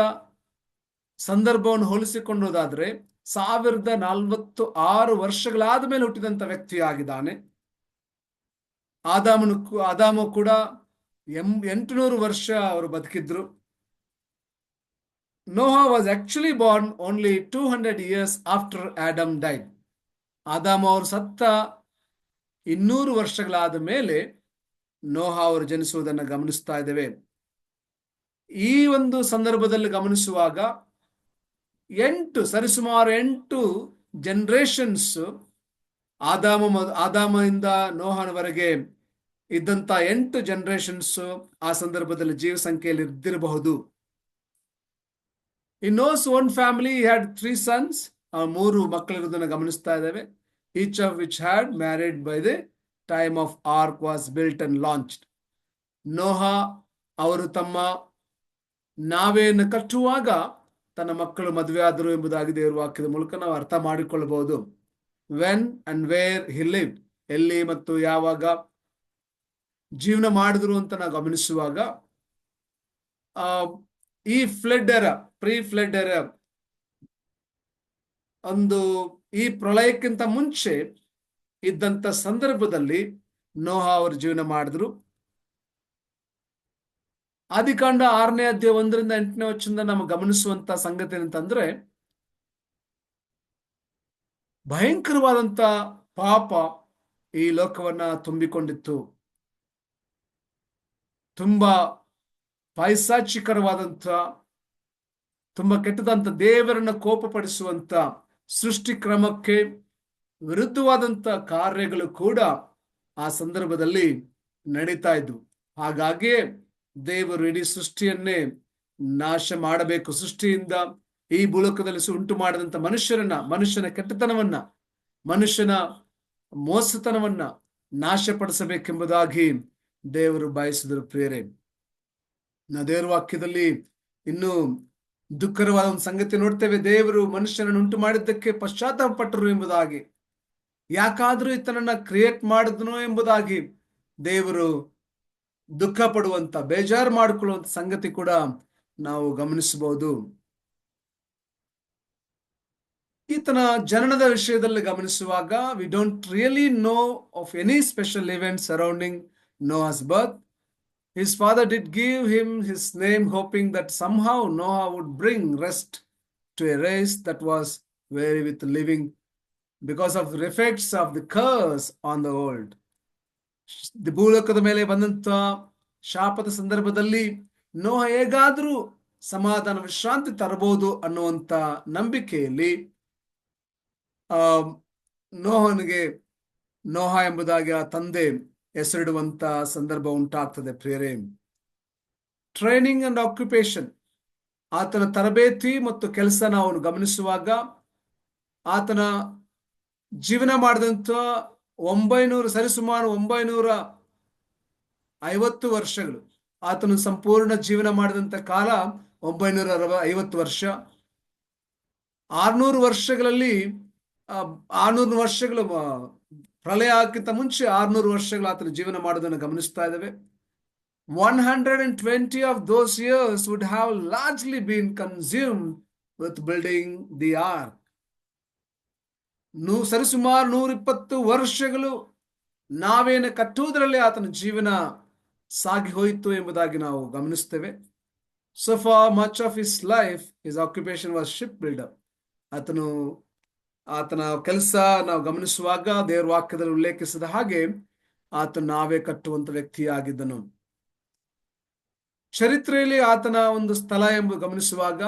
ಸಂದರ್ಭವನ್ನು ಹೋಲಿಸಿಕೊಂಡೋದಾದ್ರೆ 1046 ವರ್ಷಗಳಾದ ಮೇಲೆ ಹುಟ್ಟಿದಂತ ವ್ಯಕ್ತಿ ಆಗಿದ್ದಾನೆ. ಆದಾಮ ಕೂಡ 800 ವರ್ಷ ಅವರು ಬದುಕಿದ್ರು. Noah was actually born only 200 years after Adam died. ಆದಾಮ ಅವರು ಸತ್ತ 200 ವರ್ಷಗಳಾದ ಮೇಲೆ ನೋಹ ಅವರು ಜನಿಸುವುದನ್ನು ಗಮನಿಸ್ತಾ ಇದ್ದೇವೆ. ಈ ಒಂದು ಸಂದರ್ಭದಲ್ಲಿ ಗಮನಿಸುವಾಗ ಸರಿಸುಮಾರು 8 ಜನರೇಷನ್ಸ್ ಆದಾಮದಿಂದ ನೋಹನವರೆಗೆ ಇದ್ದಂತ 8 ಜನರೇಷನ್ಸ್ ಆ ಸಂದರ್ಭದಲ್ಲಿ ಜೀವ ಸಂಖ್ಯೆಯಲ್ಲಿ ಇದ್ದಿರಬಹುದು. In Noah's own family, he had 3 sons. 3 ಮಕ್ಕಳಿರುವುದನ್ನು ಗಮನಿಸ್ತಾ ಇದ್ದೇವೆ. Each of which had married by the time of ark was built and launched. ನೋಹ ಅವರು ತಮ್ಮ ನಾವೆಯನ್ನು ಕಟ್ಟುವಾಗ ತನ್ನ ಮಕ್ಕಳು ಮದುವೆ ಆದರು ಎಂಬುದಾಗಿ ದೇವರ ವಾಕ್ಯದ ಮೂಲಕ ನಾವು ಅರ್ಥ ಮಾಡಿಕೊಳ್ಳಬಹುದು. When and where he lived, ಎಲ್ಲಿ ಮತ್ತು ಯಾವಾಗ ಜೀವನ ಮಾಡಿದ್ರು ಅಂತ ನಾವು ಗಮನಿಸುವಾಗ ಈ flood era, pre flood era, ಈ ಪ್ರಳಯಕ್ಕಿಂತ ಮುಂಚೆ ಇದ್ದಂತ ಸಂದರ್ಭದಲ್ಲಿ ನೋಹ ಅವರು ಜೀವನ ಮಾಡಿದ್ರು. ಆದಿಕಾಂಡ 6ನೇ ಅಧ್ಯಾಯ 1-8ನೇ ವಚನದಿಂದ ನಾವು ಗಮನಿಸುವಂತ ಸಂಗತಿ ಏನಂತಂದ್ರೆ, ಭಯಂಕರವಾದಂತ ಪಾಪ ಈ ಲೋಕವನ್ನ ತುಂಬಿಕೊಂಡಿತ್ತು. ತುಂಬಾ ಪೈಶಾಚಿಕರವಾದಂತ, ತುಂಬಾ ಕೆಟ್ಟದಂತ, ದೇವರನ್ನ ಕೋಪಪಡಿಸುವಂತ ಸೃಷ್ಟಿ ಕ್ರಮಕ್ಕೆ ವಿರುದ್ಧವಾದಂತ ಕಾರ್ಯಗಳು ಕೂಡ ಆ ಸಂದರ್ಭದಲ್ಲಿ ನಡೀತಾ ಇದ್ವು. ಹಾಗಾಗಿಯೇ ದೇವರು ಇಡೀ ಸೃಷ್ಟಿಯನ್ನೇ ನಾಶ ಮಾಡಬೇಕು, ಸೃಷ್ಟಿಯಿಂದ ಈ ಭೂಲೋಕದಲ್ಲಿ ಉಂಟು ಮಾಡಿದಂತ ಮನುಷ್ಯನ ಕೆಟ್ಟತನವನ್ನ, ಮನುಷ್ಯನ ಮೋಸತನವನ್ನ ನಾಶಪಡಿಸಬೇಕೆಂಬುದಾಗಿ ದೇವರು ಬಯಸಿದರು ಪ್ರಿಯರೇ. ದೇವರ ವಾಕ್ಯದಲ್ಲಿ ಇನ್ನು ದುಃಖಕರವಾದ ಒಂದು ಸಂಗತಿ ನೋಡ್ತೇವೆ. ದೇವರು ಮನುಷ್ಯನನ್ನು ಉಂಟು ಮಾಡಿದ್ದಕ್ಕೆ ಪಶ್ಚಾತ್ತಾಪ ಪಟ್ಟರು ಎಂಬುದಾಗಿ, ಯಾಕಾದ್ರೂ ಈತನನ್ನ ಕ್ರಿಯೇಟ್ ಮಾಡಿದ್ನೋ ಎಂಬುದಾಗಿ ದೇವರು ದುಃಖ ಪಡುವಂತ, ಬೇಜಾರು ಮಾಡಿಕೊಳ್ಳುವಂತ ಸಂಗತಿ ಕೂಡ ನಾವು ಗಮನಿಸಬಹುದು. ಈತನ ಜನನದ ವಿಷಯದಲ್ಲಿ ಗಮನಿಸುವಾಗ we don't really know of any special event surrounding Noah's birth. His father did give him his name, hoping that somehow Noah would bring rest to a race that was weary with living because of the effects of the curse on the world. ಭೂಲೋಕದ ಮೇಲೆ ಬಂದಂತ ಶಾಪದ ಸಂದರ್ಭದಲ್ಲಿ ನೋಹ ಹೇಗಾದ್ರೂ ಸಮಾಧಾನ ವಿಶ್ರಾಂತಿ ತರಬಹುದು ಅನ್ನುವಂತ ನಂಬಿಕೆಯಲ್ಲಿ ನೋಹ ಎಂಬುದಾಗಿ ಆ ತಂದೆ ಹೆಸರಿಡುವಂತ ಸಂದರ್ಭ ಉಂಟಾಗ್ತದೆ ಪ್ರಿಯರೇ. ಟ್ರೈನಿಂಗ್ ಅಂಡ್ ಆಕ್ಯುಪೇಷನ್, ಆತನ ತರಬೇತಿ ಮತ್ತು ಕೆಲಸ ನಾವು ಗಮನಿಸುವಾಗ ಆತನ ಜೀವನ ಮಾಡಿದಂತ ಸರಿಸುಮಾರು 950 ವರ್ಷಗಳು. ಆತನು ಸಂಪೂರ್ಣ ಜೀವನ ಮಾಡಿದಂತ ಕಾಲ 950 ವರ್ಷ. 600 ವರ್ಷಗಳಲ್ಲಿ 600 ವರ್ಷಗಳು ಪ್ರಳಯಕ್ಕಿಂತ ಮುಂಚೆ 600 ವರ್ಷಗಳು ಆತನ ಜೀವನ ಮಾಡೋದನ್ನು ಗಮನಿಸ್ತಾ ಇದ್ದೇವೆ. 120 of those years would have largely been consumed with building the ark. ಸರಿಸುಮಾರು 120 ವರ್ಷಗಳು ನಾವೇನು ಕಟ್ಟುವುದರಲ್ಲಿ ಆತನ ಜೀವನ ಸಾಗಿ ಹೋಯಿತು ಎಂಬುದಾಗಿ ನಾವು ಗಮನಿಸ್ತೇವೆ. So for much of his life, his occupation was ship builder. ಆತನ ಕೆಲಸ ನಾವು ಗಮನಿಸುವಾಗ ದೇವರ ವಾಕ್ಯದಲ್ಲಿ ಉಲ್ಲೇಖಿಸಿದ ಹಾಗೆ ಆತನು ನಾವೇ ಕಟ್ಟುವಂತ ವ್ಯಕ್ತಿಯಾಗಿದ್ದನು. ಚರಿತ್ರೆಯಲ್ಲಿ ಆತನ ಒಂದು ಸ್ಥಳ ಎಂಬುದು ಗಮನಿಸುವಾಗ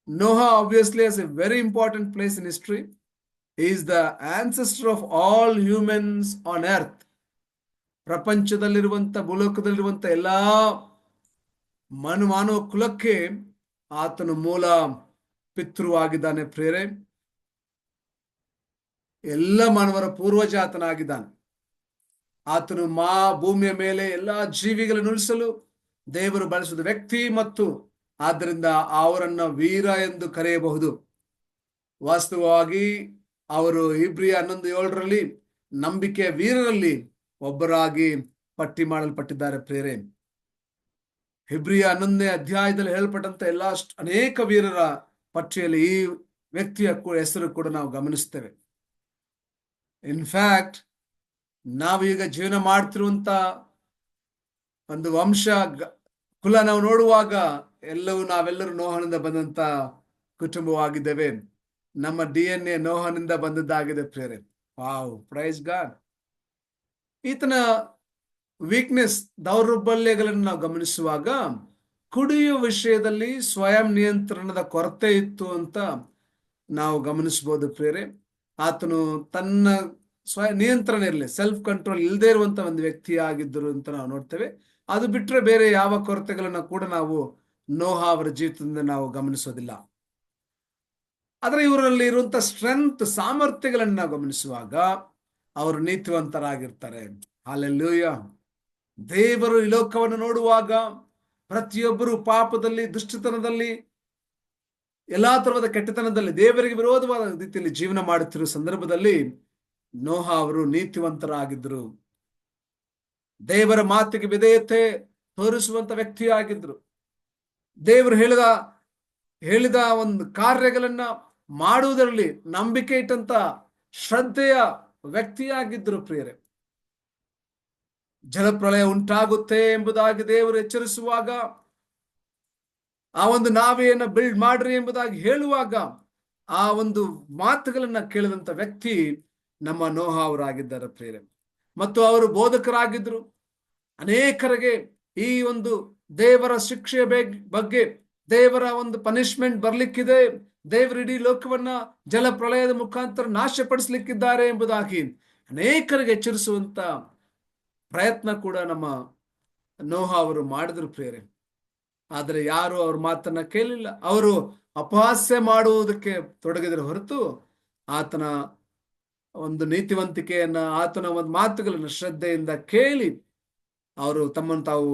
Noah obviously has a very important place in history. He is the ancestor of all humans on earth. ಪ್ರಪಂಚದಲ್ಲಿರುವಂತ ಭೂಲೋಕದಲ್ಲಿರುವಂತ ಎಲ್ಲಾ ಮಾನವ ಕುಲಕ್ಕೆ ಆತನು ಮೂಲ ಪಿತೃವಾಗಿದ್ದಾನೆ ಪ್ರೇರೆ. ಎಲ್ಲ ಮಾನವರ ಪೂರ್ವಜ ಆತನಾಗಿದ್ದಾನೆ. ಆತನು ಭೂಮಿಯ ಮೇಲೆ ಎಲ್ಲಾ ಜೀವಿಗಳನ್ನು ಉಳಿಸಲು ದೇವರು ಬಳಸಿದ ವ್ಯಕ್ತಿ ಮತ್ತು ಆದ್ದರಿಂದ ಅವರನ್ನ ವೀರ ಎಂದು ಕರೆಯಬಹುದು. ವಾಸ್ತವವಾಗಿ ಅವರು ಇಬ್ರಿಯ 11:7 ನಂಬಿಕೆಯ ವೀರರಲ್ಲಿ ಒಬ್ಬರಾಗಿ ಪಟ್ಟಿ ಮಾಡಲ್ಪಟ್ಟಿದ್ದಾರೆ ಪ್ರೇರೆ. ಇಬ್ರಿಯ 11ನೇ ಅಧ್ಯಾಯದಲ್ಲಿ ಹೇಳಲ್ಪಟ್ಟಂತ ಎಲ್ಲಾ ಅನೇಕ ವೀರರ ಪಟ್ಟಿಯಲ್ಲಿ ಈ ವ್ಯಕ್ತಿಯ ಹೆಸರು ಕೂಡ ನಾವು ಗಮನಿಸ್ತೇವೆ. ಇನ್ಫ್ಯಾಕ್ಟ್ ನಾವು ಈಗ ಜೀವನ ಮಾಡ್ತಿರುವಂತ ಒಂದು ವಂಶ ಕುಲ ನಾವು ನೋಡುವಾಗ ನಾವೆಲ್ಲರೂ ನೋಹನಿಂದ ಬಂದಂತ ಕುಟುಂಬವಾಗಿದ್ದೇವೆ. ನಮ್ಮ DNA ನೋಹನಿಂದ ಬಂದದ್ದಾಗಿದೆ ಪ್ರೇರೆ. Wow, praise god. ಈತನ ವೀಕ್ನೆಸ್, ದೌರ್ಬಲ್ಯಗಳನ್ನು ನಾವು ಗಮನಿಸುವಾಗ ಕುಡಿಯುವ ವಿಷಯದಲ್ಲಿ ಸ್ವಯಂ ನಿಯಂತ್ರಣದ ಕೊರತೆ ಇತ್ತು ಅಂತ ನಾವು ಗಮನಿಸಬಹುದು ಪ್ರೇರೆ. ಆತನು ತನ್ನ ನಿಯಂತ್ರಣ ಇರಲಿ, ಸೆಲ್ಫ್ ಕಂಟ್ರೋಲ್ ಇಲ್ಲದೆ ಇರುವಂತ ಒಂದು ವ್ಯಕ್ತಿ ಆಗಿದ್ದರು ಅಂತ ನಾವು ನೋಡ್ತೇವೆ. ಅದು ಬಿಟ್ಟರೆ ಬೇರೆ ಯಾವ ಕೊರತೆಗಳನ್ನ ಕೂಡ ನಾವು ನೋಹ ಅವರ ಜೀವಿತದಿಂದ ನಾವು ಗಮನಿಸೋದಿಲ್ಲ. ಆದ್ರೆ ಇವರಲ್ಲಿ ಇರುವಂತ ಸ್ಟ್ರೆಂತ್, ಸಾಮರ್ಥ್ಯಗಳನ್ನು ನಾವು ಗಮನಿಸುವಾಗ ಅವರು ನೀತಿವಂತರಾಗಿರ್ತಾರೆ. ಹಲ್ಲೆಲೂಯಾ. ದೇವರು ಈ ಲೋಕವನ್ನು ನೋಡುವಾಗ ಪ್ರತಿಯೊಬ್ಬರು ಪಾಪದಲ್ಲಿ, ದುಷ್ಟತನದಲ್ಲಿ, ಎಲ್ಲಾ ತರಹದ ಕೆಟ್ಟತನದಲ್ಲಿ ದೇವರಿಗೆ ವಿರೋಧವಾದ ರೀತಿಯಲ್ಲಿ ಜೀವನ ಮಾಡುತ್ತಿರುವ ಸಂದರ್ಭದಲ್ಲಿ ನೋಹ ಅವರು ನೀತಿವಂತರಾಗಿದ್ರು. ದೇವರ ಮಾತಿಗೆ ವಿಧೇಯತೆ ತೋರಿಸುವಂತ ವ್ಯಕ್ತಿಯಾಗಿದ್ರು. ದೇವರು ಹೇಳಿದ ಒಂದು ಕಾರ್ಯಗಳನ್ನ ಮಾಡುವುದರಲ್ಲಿ ನಂಬಿಕೆ ಇಟ್ಟಂತ ಶ್ರದ್ಧೆಯ ವ್ಯಕ್ತಿಯಾಗಿದ್ರು ಪ್ರಿಯರೇ. ಜಲಪ್ರಳಯ ಉಂಟಾಗುತ್ತೆ ಎಂಬುದಾಗಿ ದೇವರು ಎಚ್ಚರಿಸುವಾಗ, ಆ ಒಂದು ನಾವೆಯನ್ನ ಬಿಲ್ಡ್ ಮಾಡ್ರಿ ಎಂಬುದಾಗಿ ಹೇಳುವಾಗ ಆ ಒಂದು ಮಾತುಗಳನ್ನ ಕೇಳಿದಂತ ವ್ಯಕ್ತಿ ನಮ್ಮ ನೋಹ ಅವರಾಗಿದ್ದಾರೆ ಪ್ರಿಯರೇ. ಮತ್ತು ಅವರು ಬೋಧಕರಾಗಿದ್ರು. ಅನೇಕರಿಗೆ ಈ ಒಂದು ದೇವರ ಶಿಕ್ಷೆಯ ಬಗ್ಗೆ, ದೇವರ ಒಂದು ಪನಿಷ್ಮೆಂಟ್ ಬರ್ಲಿಕ್ಕಿದೆ, ದೇವರು ಇಡೀ ಲೋಕವನ್ನ ಜಲಪ್ರಳಯದ ಮುಖಾಂತರ ನಾಶಪಡಿಸ್ಲಿಕ್ಕಿದ್ದಾರೆ ಎಂಬುದಾಗಿ ಅನೇಕರಿಗೆ ಎಚ್ಚರಿಸುವಂತ ಪ್ರಯತ್ನ ಕೂಡ ನಮ್ಮ ನೋಹ ಅವರು ಮಾಡಿದ್ರು ಪ್ರಿಯರೇ. ಆದರೆ ಯಾರು ಅವ್ರ ಮಾತನ್ನ ಕೇಳಿಲ್ಲ. ಅವರು ಅಪಹಾಸ್ಯ ಮಾಡುವುದಕ್ಕೆ ತೊಡಗಿದ್ರ ಹೊರತು ಆತನ ಒಂದು ನೀತಿವಂತಿಕೆಯನ್ನ, ಆತನ ಒಂದು ಮಾತುಗಳನ್ನು ಶ್ರದ್ಧೆಯಿಂದ ಕೇಳಿ ಅವರು ತಮ್ಮನ್ನು ತಾವು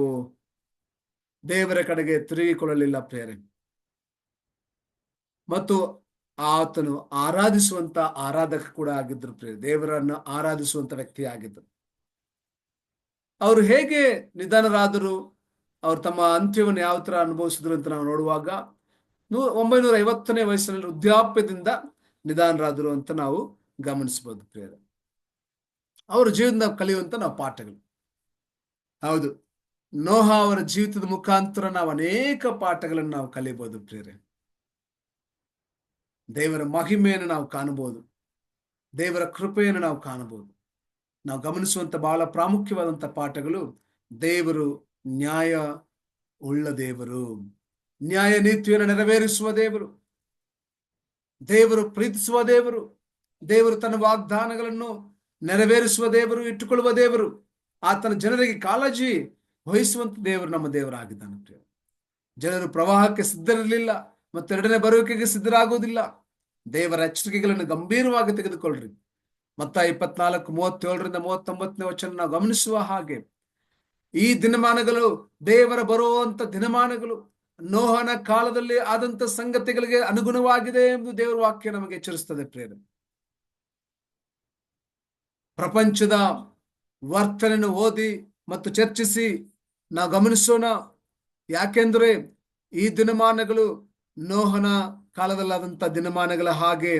ದೇವರ ಕಡೆಗೆ ತಿರುಗಿಕೊಳ್ಳಲಿಲ್ಲ ಪ್ರಿಯರೇ. ಮತ್ತು ಆತನು ಆರಾಧಿಸುವಂತ ಆರಾಧಕ ಕೂಡ ಆಗಿದ್ರು ಪ್ರಿಯರೇ. ದೇವರನ್ನು ಆರಾಧಿಸುವಂತ ವ್ಯಕ್ತಿ ಆಗಿದ್ರು. ಅವರು ಹೇಗೆ ನಿಧನರಾದರು, ಅವರು ತಮ್ಮ ಅಂತ್ಯವನ್ನು ಯಾವ ತರ ಅನುಭವಿಸಿದ್ರು ಅಂತ ನಾವು ನೋಡುವಾಗ 950ನೇ ವಯಸ್ಸಿನಲ್ಲಿ ವೃದ್ಧಾಪ್ಯದಿಂದ ನಿಧನರಾದರು ಅಂತ ನಾವು ಗಮನಿಸಬಹುದು ಪ್ರಿಯರೇ. ಅವರ ಜೀವನದ ಕಲಿಯುವಂತ ನಾವು ಪಾಠಗಳು. ಹೌದು, ನೋಹ ಅವರ ಜೀವಿತದ ಮುಖಾಂತರ ನಾವು ಅನೇಕ ಪಾಠಗಳನ್ನು ನಾವು ಕಲಿಯಬಹುದು ಪ್ರಿಯರೇ. ದೇವರ ಮಹಿಮೆಯನ್ನು ನಾವು ಕಾಣಬಹುದು, ದೇವರ ಕೃಪೆಯನ್ನು ನಾವು ಕಾಣಬಹುದು. ನಾವು ಗಮನಿಸುವಂತ ಬಹಳ ಪ್ರಾಮುಖ್ಯವಾದಂತ ಪಾಠಗಳು, ದೇವರು ನ್ಯಾಯ ಉಳ್ಳ ದೇವರು, ನ್ಯಾಯ ನೀತಿಯನ್ನು ನೆರವೇರಿಸುವ ದೇವರು, ದೇವರು ಪ್ರೀತಿಸುವ ದೇವರು, ದೇವರು ತನ್ನ ವಾಗ್ದಾನಗಳನ್ನು ನೆರವೇರಿಸುವ ದೇವರು, ಇಟ್ಟುಕೊಳ್ಳುವ ದೇವರು, ಆತನ ಜನರಿಗೆ ಕಾಳಜಿ ವಹಿಸುವಂತ ದೇವರು ನಮ್ಮ ದೇವರಾಗಿದ್ದಾನೆ. ಜನರು ಪ್ರವಾಹಕ್ಕೆ ಸಿದ್ಧರಿರಲಿಲ್ಲ ಮತ್ತು ಎರಡನೇ ಬರುವಿಕೆಗೆ ಸಿದ್ಧರಾಗುವುದಿಲ್ಲ. ದೇವರ ಎಚ್ಚರಿಕೆಗಳನ್ನು ಗಂಭೀರವಾಗಿ ತೆಗೆದುಕೊಳ್ಳ್ರಿ. ಮತ್ತಾಯ 24:37-39ನೇ ವಚನ ನಾವು ಗಮನಿಸುವ ಹಾಗೆ ಈ ದಿನಮಾನಗಳು ದೇವರ ಬರುವಂತ ದಿನಮಾನಗಳು ನೋಹನ ಕಾಲದಲ್ಲಿ ಆದಂತ ಸಂಗತಿಗಳಿಗೆ ಅನುಗುಣವಾಗಿದೆ ಎಂದು ದೇವರ ವಾಕ್ಯ ನಮಗೆ ಎಚ್ಚರಿಸ್ತದೆ ಪ್ರಿಯರೇ. ಪ್ರಪಂಚದ ವರ್ತನೆಯನ್ನು ಓದಿ ಮತ್ತು ಚರ್ಚಿಸಿ ನಾವು ಗಮನಿಸೋಣ. ಯಾಕೆಂದ್ರೆ ಈ ದಿನಮಾನಗಳು ನೋಹನ ಕಾಲದಲ್ಲಾದಂಥ ದಿನಮಾನಗಳ ಹಾಗೆ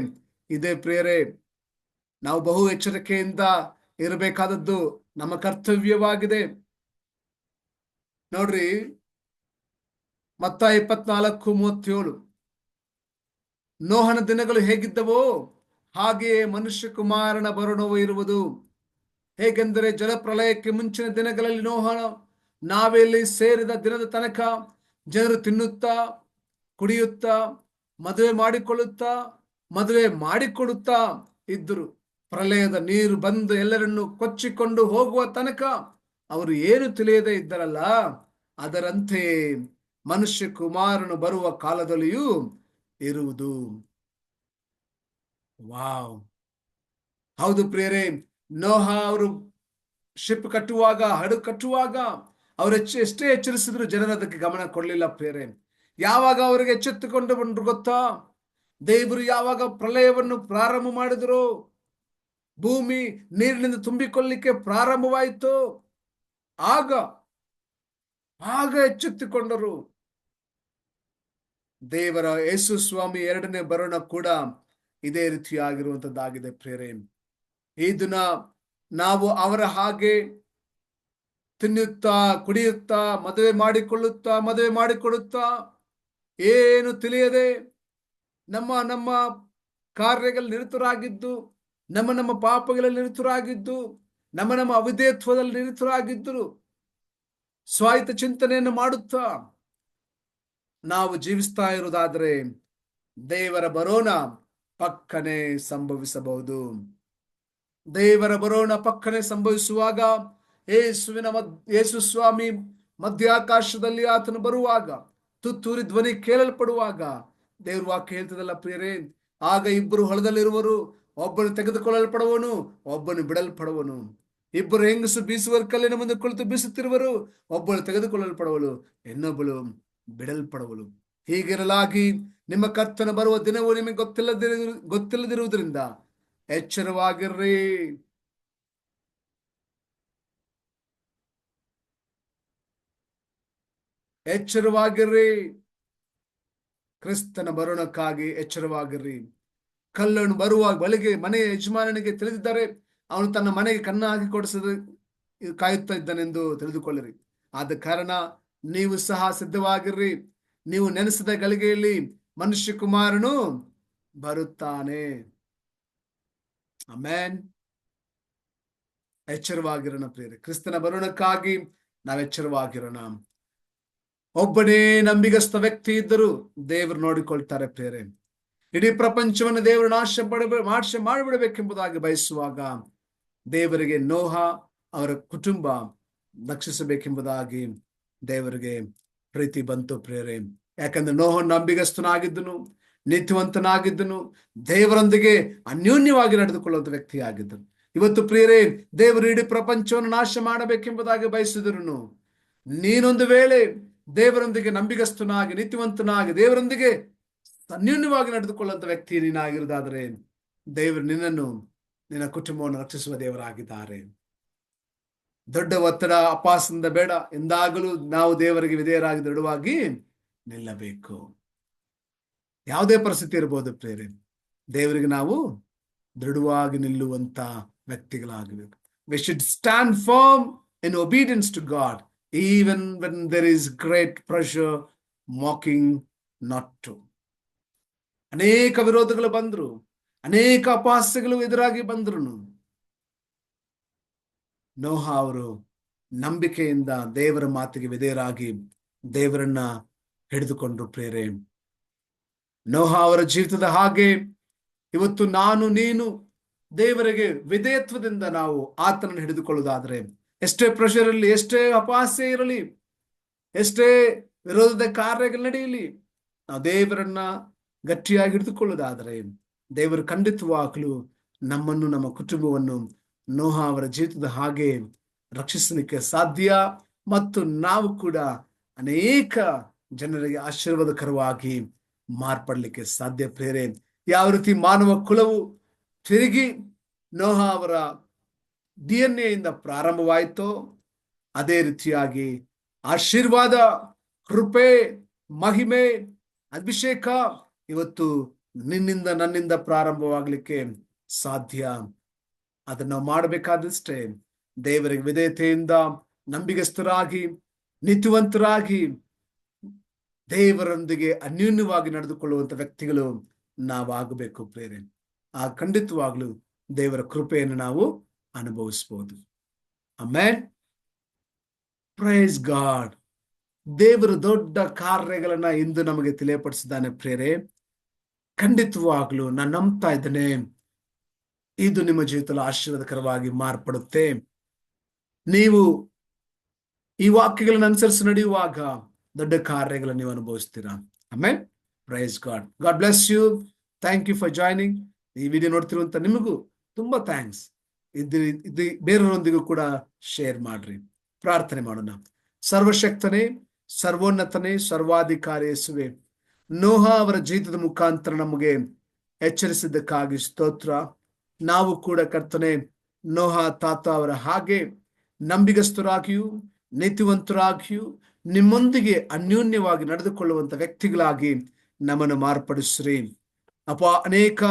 ಇದೆ ಪ್ರಿಯರೇ. ನಾವು ಬಹು ಎಚ್ಚರಿಕೆಯಿಂದ ಇರಬೇಕಾದದ್ದು ನಮ್ಮ ಕರ್ತವ್ಯವಾಗಿದೆ. ನೋಡ್ರಿ, ಮತ್ತಾಯ 24:37, ನೋಹನ ದಿನಗಳು ಹೇಗಿದ್ದವೋ ಹಾಗೆಯೇ ಮನುಷ್ಯ ಕುಮಾರನ ಬರುಣವು ಇರುವುದು. ಹೇಗೆಂದರೆ ಜಲಪ್ರಳಯಕ್ಕೆ ಮುಂಚಿನ ದಿನಗಳಲ್ಲಿ ನೋಹನ ನಾವೆಯಲ್ಲಿ ಸೇರಿದ ದಿನದ ತನಕ ಜನರು ತಿನ್ನುತ್ತಾ, ಕುಡಿಯುತ್ತಾ, ಮದುವೆ ಮಾಡಿಕೊಡುತ್ತಾ ಇದ್ದರು. ಪ್ರಳಯದ ನೀರು ಬಂದು ಎಲ್ಲರನ್ನು ಕೊಚ್ಚಿಕೊಂಡು ಹೋಗುವ ತನಕ ಅವರು ಏನು ತಿಳಿಯದೇ ಇದ್ದರಲ್ಲ, ಅದರಂತೆಯೇ ಮನುಷ್ಯ ಕುಮಾರನು ಬರುವ ಕಾಲದಲ್ಲಿಯೂ ಇರುವುದು. ವಾವ್, ಹೌದು ಪ್ರಿಯರೇ. ನೋಹ ಅವರು ಶಿಪ್ ಕಟ್ಟುವಾಗ, ಹಡಗು ಕಟ್ಟುವಾಗ ಅವರು ಎಷ್ಟೇ ಎಚ್ಚರಿಸಿದ್ರು ಜನರು ಅದಕ್ಕೆ ಗಮನ ಕೊಡಲಿಲ್ಲ ಪ್ರಿಯರೇ. ಯಾವಾಗ ಅವರಿಗೆ ಎಚ್ಚೆತ್ತುಕೊಂಡು ಬಂದ್ರು ಗೊತ್ತಾ? ದೇವರು ಯಾವಾಗ ಪ್ರಳಯವನ್ನು ಪ್ರಾರಂಭ ಮಾಡಿದ್ರು, ಭೂಮಿ ನೀರಿನಿಂದ ತುಂಬಿಕೊಳ್ಳಲಿಕ್ಕೆ ಪ್ರಾರಂಭವಾಯಿತು, ಆಗ ಎಚ್ಚೆತ್ತುಕೊಂಡರು. ದೇವರ ಯೇಸು ಸ್ವಾಮಿ ಎರಡನೇ ಬರೋಣ ಕೂಡ ಇದೇ ರೀತಿಯಾಗಿರುವಂತದ್ದಾಗಿದೆ ಪ್ರಿಯರೇ. ಈ ದಿನ ನಾವು ಅವರ ಹಾಗೆ ತಿನ್ನುತ್ತಾ, ಕುಡಿಯುತ್ತಾ, ಮದುವೆ ಮಾಡಿಕೊಳ್ಳುತ್ತಾ ಏನು ತಿಳಿಯದೆ ನಮ್ಮ ಕಾರ್ಯಗಳಲ್ಲಿ ನಿರತರಾಗಿದ್ದು, ನಮ್ಮ ಪಾಪಗಳಲ್ಲಿ ನಿರತರಾಗಿದ್ದು, ನಮ್ಮ ಅವಿಧೇಯತ್ವದಲ್ಲಿ ನಿರತರಾಗಿದ್ದರು, ಸ್ವಾಯತ್ತ ಚಿಂತನೆಯನ್ನು ಮಾಡುತ್ತಾ ನಾವು ಜೀವಿಸ್ತಾ ಇರುವುದಾದರೆ ದೇವರ ಬರೋಣ ಪಕ್ಕನೆ ಸಂಭವಿಸಬಹುದು. ದೇವರ ಬರೋಣ ಪಕ್ಕನೆ ಸಂಭವಿಸುವಾಗ ಯೇಸು ಸ್ವಾಮಿ ಮಧ್ಯಾಕಾಶದಲ್ಲಿ ಆತನು ಬರುವಾಗ, ತುತ್ತೂರಿ ಧ್ವನಿ ಕೇಳಲ್ಪಡುವಾಗ, ದೇವ್ರ ವಾಕ್ಯ ಹೇಳ್ತದಲ್ಲ ಪ್ರಿಯರೇ, ಆಗ ಇಬ್ಬರು ಹೊಲದಲ್ಲಿರುವರು, ಒಬ್ಬನು ತೆಗೆದುಕೊಳ್ಳಲ್ಪಡುವನು, ಒಬ್ಬನು ಬಿಡಲ್ಪಡುವನು. ಇಬ್ಬರು ಹೆಂಗಸು ಬೀಸುವ ಕಲ್ಲಿನ ಮುಂದೆ ಕುಳಿತು ಬೀಸುತ್ತಿರುವರು, ಒಬ್ಬಳು ತೆಗೆದುಕೊಳ್ಳಲ್ಪಡುವಳು, ಇನ್ನೊಬ್ಬಳು ಬಿಡಲ್ಪಡುವಳು. ಹೀಗಿರಲಾಗಿ ನಿಮ್ಮ ಕರ್ತನ ಬರುವ ದಿನವು ನಿಮಗೆ ಗೊತ್ತಿಲ್ಲದಿರುವುದರಿಂದ ಎಚ್ಚರವಾಗಿರ್ರಿ. ಕ್ರಿಸ್ತನ ಬರೋಣಕ್ಕಾಗಿ ಎಚ್ಚರವಾಗಿರ್ರಿ. ಕಳ್ಳನು ಬರುವಾಗ ಬಳಿಗೆ ಮನೆಯ ಯಜಮಾನನಿಗೆ ತಿಳಿದಿದ್ದರೆ ಅವನು ತನ್ನ ಮನೆಗೆ ಕನ್ನ ಹಾಕಿ ಕೊಡಿಸದೆ ಕಾಯುತ್ತಾ ಇದ್ದಾನೆಂದು ತಿಳಿದುಕೊಳ್ಳಿರಿ. ಆದ ಕಾರಣ ನೀವು ಸಹ ಸಿದ್ಧವಾಗಿರ್ರಿ. ನೀವು ನೆನೆಸಿದ ಗಳಿಗೆಯಲ್ಲಿ ಮನುಷ್ಯ ಕುಮಾರನು ಬರುತ್ತಾನೆ. ಆಮೆನ್. ಎಚ್ಚರವಾಗಿರೋಣ ಪ್ರಿಯರೇ. ಕ್ರಿಸ್ತನ ಬರೋಣಕ್ಕಾಗಿ ನಾವು ಎಚ್ಚರವಾಗಿರೋಣ. ಒಬ್ಬನೇ ನಂಬಿಗಸ್ತ ವ್ಯಕ್ತಿ ಇದ್ದರೂ ದೇವರು ನೋಡಿಕೊಳ್ತಾರೆ ಪ್ರಿಯರೇ. ಇಡೀ ಪ್ರಪಂಚವನ್ನು ದೇವರು ನಾಶ ಮಾಡಿಬಿಡಬೇಕೆಂಬುದಾಗಿ ಬಯಸುವಾಗ ದೇವರಿಗೆ ನೋಹ ಅವರ ಕುಟುಂಬ ರಕ್ಷಿಸಬೇಕೆಂಬುದಾಗಿ ದೇವರಿಗೆ ಪ್ರೀತಿ ಬಂತು ಪ್ರಿಯರೇ. ಯಾಕಂದ್ರೆ ನೋಹನ್ ನಂಬಿಗಸ್ತನಾಗಿದ್ದನು, ನೀತಿವಂತನಾಗಿದ್ದನು, ದೇವರೊಂದಿಗೆ ಅನ್ಯೋನ್ಯವಾಗಿ ನಡೆದುಕೊಳ್ಳುವಂತ ವ್ಯಕ್ತಿ ಆಗಿದ್ದನು. ಇವತ್ತು ಪ್ರಿಯರೇ, ದೇವರು ಇಡೀ ಪ್ರಪಂಚವನ್ನು ನಾಶ ಮಾಡಬೇಕೆಂಬುದಾಗಿ ಬಯಸಿದ್ರು, ನೀನೊಂದು ವೇಳೆ ದೇವರೊಂದಿಗೆ ನಂಬಿಗಸ್ತನಾಗಿ, ನೀತಿವಂತನಾಗಿ, ದೇವರೊಂದಿಗೆ ಅನ್ಯೋನ್ಯವಾಗಿ ನಡೆದುಕೊಳ್ಳುವಂತ ವ್ಯಕ್ತಿ ನೀನಾಗಿರುವುದಾದರೆ ದೇವರು ನಿನ್ನನ್ನು, ನಿನ್ನ ಕುಟುಂಬವನ್ನು ರಕ್ಷಿಸುವ ದೇವರಾಗಿದ್ದಾರೆ. ದೊಡ್ಡ ಒತ್ತಡ, ಅಪಾಸದಿಂದ ಬೇಡ. ಎಂದಾಗಲೂ ನಾವು ದೇವರಿಗೆ ವಿಧೇಯರಾಗಿ ದೃಢವಾಗಿ ನಿಲ್ಲಬೇಕು. ಯಾವುದೇ ಪರಿಸ್ಥಿತಿ ಇರಬಹುದು ಪ್ರೇರೆ, ದೇವರಿಗೆ ನಾವು ದೃಢವಾಗಿ ನಿಲ್ಲುವಂತ ವ್ಯಕ್ತಿಗಳಾಗಬೇಕು. We should stand firm in obedience to God even when there is great pressure mocking not to. ಅನೇಕ ವಿರೋಧಗಳು ಬಂದ್ರು, ಅನೇಕ ಅಪಹಾಸ್ಯಗಳು ಎದುರಾಗಿ ಬಂದ್ರು, ನೋಹ ಅವರು ನಂಬಿಕೆಯಿಂದ ದೇವರ ಮಾತಿಗೆ ವಿಧೇಯರಾಗಿ ದೇವರನ್ನ ಹಿಡಿದುಕೊಂಡ್ರು ಪ್ರೇರೆ. ನೋಹ ಅವರ ಜೀವಿತದ ಹಾಗೆ ಇವತ್ತು ನಾನು ನೀನು ದೇವರಿಗೆ ವಿಧೇಯತ್ವದಿಂದ ನಾವು ಆತನನ್ನು ಹಿಡಿದುಕೊಳ್ಳುವುದಾದ್ರೆ, ಎಷ್ಟೇ ಪ್ರೆಷರ್ ಇರಲಿ, ಎಷ್ಟೇ ಅಪಹಾಸ್ಯ ಇರಲಿ, ಎಷ್ಟೇ ವಿರೋಧದ ಕಾರ್ಯಗಳು ನಡೆಯಲಿ, ನಾವು ದೇವರನ್ನ ಗಟ್ಟಿಯಾಗಿ ಹಿಡಿದುಕೊಳ್ಳುವುದಾದರೆ ದೇವರು ಖಂಡಿತವಾಗಲೂ ನಮ್ಮನ್ನು, ನಮ್ಮ ಕುಟುಂಬವನ್ನು ನೋಹ ಅವರ ಜೀವಿತದ ಹಾಗೆ ರಕ್ಷಿಸಲಿಕ್ಕೆ ಸಾಧ್ಯ. ಮತ್ತು ನಾವು ಕೂಡ ಅನೇಕ ಜನರಿಗೆ ಆಶೀರ್ವಾದಕರವಾಗಿ ಮಾರ್ಪಡಲಿಕ್ಕೆ ಸಾಧ್ಯ ಪ್ರೇರೆ. ಯಾವ ರೀತಿ ಮಾನವ ಕುಲವು ತಿರುಗಿ ನೋಹ ಅವರ DNA ಇಂದ ಪ್ರಾರಂಭವಾಯಿತೋ ಅದೇ ರೀತಿಯಾಗಿ ಆಶೀರ್ವಾದ, ಕೃಪೆ, ಮಹಿಮೆ, ಅಭಿಷೇಕ ಇವತ್ತು ನಿನ್ನಿಂದ ನನ್ನಿಂದ ಪ್ರಾರಂಭವಾಗಲಿಕ್ಕೆ ಸಾಧ್ಯ. ಅದನ್ನ ನಾವು ಮಾಡಬೇಕಾದಷ್ಟೇ ದೇವರಿಗೆ ವಿಧೇಯತೆಯಿಂದ ನಂಬಿಗಸ್ತರಾಗಿ ನೀತಿವಂತರಾಗಿ ದೇವರೊಂದಿಗೆ ಅನ್ಯೂನ್ಯವಾಗಿ ನಡೆದುಕೊಳ್ಳುವಂತ ವ್ಯಕ್ತಿಗಳು ನಾವಾಗಬೇಕು ಪ್ರೇರೆ. ಆ ಖಂಡಿತವಾಗ್ಲೂ ದೇವರ ಕೃಪೆಯನ್ನು ನಾವು ಅನುಭವಿಸಬಹುದು. ಆಮೆನ್. Praise god. ದೇವರು ದೊಡ್ಡ ಕಾರ್ಯಗಳನ್ನ ಇಂದು ನಮಗೆ ತಿಳಿಯಪಡಿಸಿದ್ದಾನೆ ಪ್ರೇರೆ. ಖಂಡಿತವಾಗ್ಲೂ ನಾನು ನಂಬ್ತಾ ಇದ್ದೇನೆ, ಇದು ನಿಮ್ಮ ಜೀವಿತದಲ್ಲಿ ಆಶೀರ್ವಾದಕರವಾಗಿ ಮಾರ್ಪಡುತ್ತೆ. ನೀವು ಈ ವಾಕ್ಯಗಳನ್ನು ಅನುಸರಿಸಿ ನಡೆಯುವಾಗ ದೊಡ್ಡ ಕಾರ್ಯಗಳನ್ನು ನೀವು ಅನುಭವಿಸ್ತೀರಾ. Amen. Praise God. God bless you. Thank you for joining. ಈ ವಿಡಿಯೋ ನೋಡ್ತಿರುವಂತ ನಿಮಗೂ ತುಂಬಾ ಥ್ಯಾಂಕ್ಸ್. ಇದು ಬೇರೆಯವರೊಂದಿಗೂ ಕೂಡ ಶೇರ್ ಮಾಡ್ರಿ. ಪ್ರಾರ್ಥನೆ ಮಾಡೋಣ. ಸರ್ವಶಕ್ತನೇ, ಸರ್ವೋನ್ನತನೇ, ಸರ್ವಾಧಿಕಾರಿ ಯೇಸುವೆ, ನೋಹ ಅವರ ಜೀವಿತದ ಮುಖಾಂತರ ನಮಗೆ ಎಚ್ಚರಿಸಿದ್ದಕ್ಕಾಗಿ ಸ್ತೋತ್ರ. ನಾವು ಕೂಡ ಕರ್ತನೆ ನೋಹ ತಾತ ಅವರ ಹಾಗೆ ನಂಬಿಗಸ್ತರಾಗಿಯೂ ನೀತಿವಂತರಾಗಿಯೂ ನಿಮ್ಮೊಂದಿಗೆ ಅನ್ಯೋನ್ಯವಾಗಿ ನಡೆದುಕೊಳ್ಳುವಂತ ವ್ಯಕ್ತಿಗಳಾಗಿ ನಮ್ಮನ್ನು ಮಾರ್ಪಡಿಸ್ರಿ ಅಪ್ಪ. ಅನೇಕ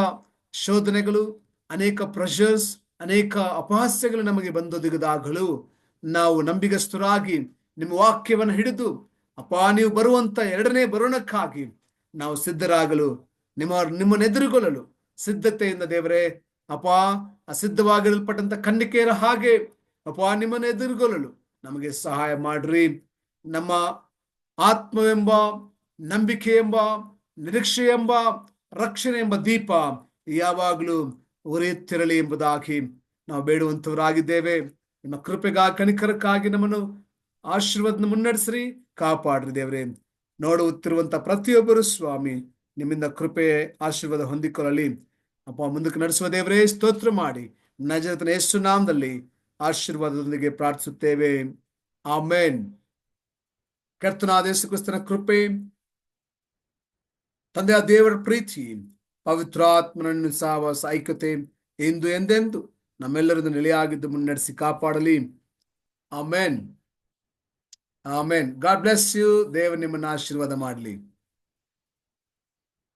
ಶೋಧನೆಗಳು, ಅನೇಕ ಪ್ರೆಷರ್ಸ್, ಅನೇಕ ಅಪಹಾಸ್ಯಗಳು ನಮಗೆ ಬಂದೊದಗಿದಾಗಲೂ ನಾವು ನಂಬಿಗಸ್ತರಾಗಿ ನಿಮ್ಮ ವಾಕ್ಯವನ್ನು ಹಿಡಿದು ಅಪ್ಪ ನೀವು ಬರುವಂತ ಎರಡನೇ ಬರೋಣಕ್ಕಾಗಿ ನಾವು ಸಿದ್ಧರಾಗಲು, ನಿಮ್ಮನ್ನೆದುರುಗೊಳ್ಳಲು ಸಿದ್ಧತೆಯಿಂದ ದೇವರೇ ಅಪ್ಪ, ಅಸಿದ್ಧವಾಗಿರಲ್ಪಟ್ಟಂತ ಕನ್ನಿಕೆಯರ ಹಾಗೆ ಅಪ್ಪ ನಿಮ್ಮನ್ನು ಎದುರುಗೊಳ್ಳಲು ನಮಗೆ ಸಹಾಯ ಮಾಡ್ರಿ. ನಮ್ಮ ಆತ್ಮವೆಂಬ, ನಂಬಿಕೆ ಎಂಬ, ನಿರೀಕ್ಷೆ ಎಂಬ, ರಕ್ಷಣೆ ಎಂಬ ದೀಪ ಯಾವಾಗಲೂ ಉರಿಯುತ್ತಿರಲಿ ಎಂಬುದಾಗಿ ನಾವು ಬೇಡುವಂತವರಾಗಿದ್ದೇವೆ. ನಿಮ್ಮ ಕೃಪೆಗಾಗಿ, ಕನಿಕರಕ್ಕಾಗಿ ನಮ್ಮನ್ನು ಆಶೀರ್ವಾದ ಮುನ್ನಡೆಸ್ರಿ, ಕಾಪಾಡ್ರಿ ದೇವರೇ. ನೋಡುತ್ತಿರುವಂತ ಪ್ರತಿಯೊಬ್ಬರು ಸ್ವಾಮಿ ನಿಮ್ಮಿಂದ ಕೃಪೆ ಆಶೀರ್ವಾದ ಹೊಂದಿಕೊಳ್ಳಲಿ ಅಪ್ಪ. ಮುಂದಕ್ಕೆ ನಡೆಸುವ ದೇವರೇ ಸ್ತೋತ್ರ ಮಾಡಿ ನಜರೇತಿನ ಯೇಸು ನಾಮದಲ್ಲಿ ಆಶೀರ್ವಾದದೊಂದಿಗೆ ಪ್ರಾರ್ಥಿಸುತ್ತೇವೆ. ಆಮೆನ್. ಕರ್ತನಾದ ಯೇಸು ಕ್ರಿಸ್ತನ ಕೃಪೆ, ತಂದೆಯ ದೇವರ ಪ್ರೀತಿ, ಪವಿತ್ರಾತ್ಮನ ಸಹವಾಸ, ಐಕ್ಯತೆ ಇಂದು ಎಂದೆಂದು ನಮ್ಮೆಲ್ಲರನ್ನು ನೆಲೆಯಾಗಿದ್ದು ಮುನ್ನಡೆಸಿ ಕಾಪಾಡಲಿ. Amen. Amen. God bless you. ದೇವರು ನಿಮ್ಮನ್ನು ಆಶೀರ್ವಾದ ಮಾಡಲಿ.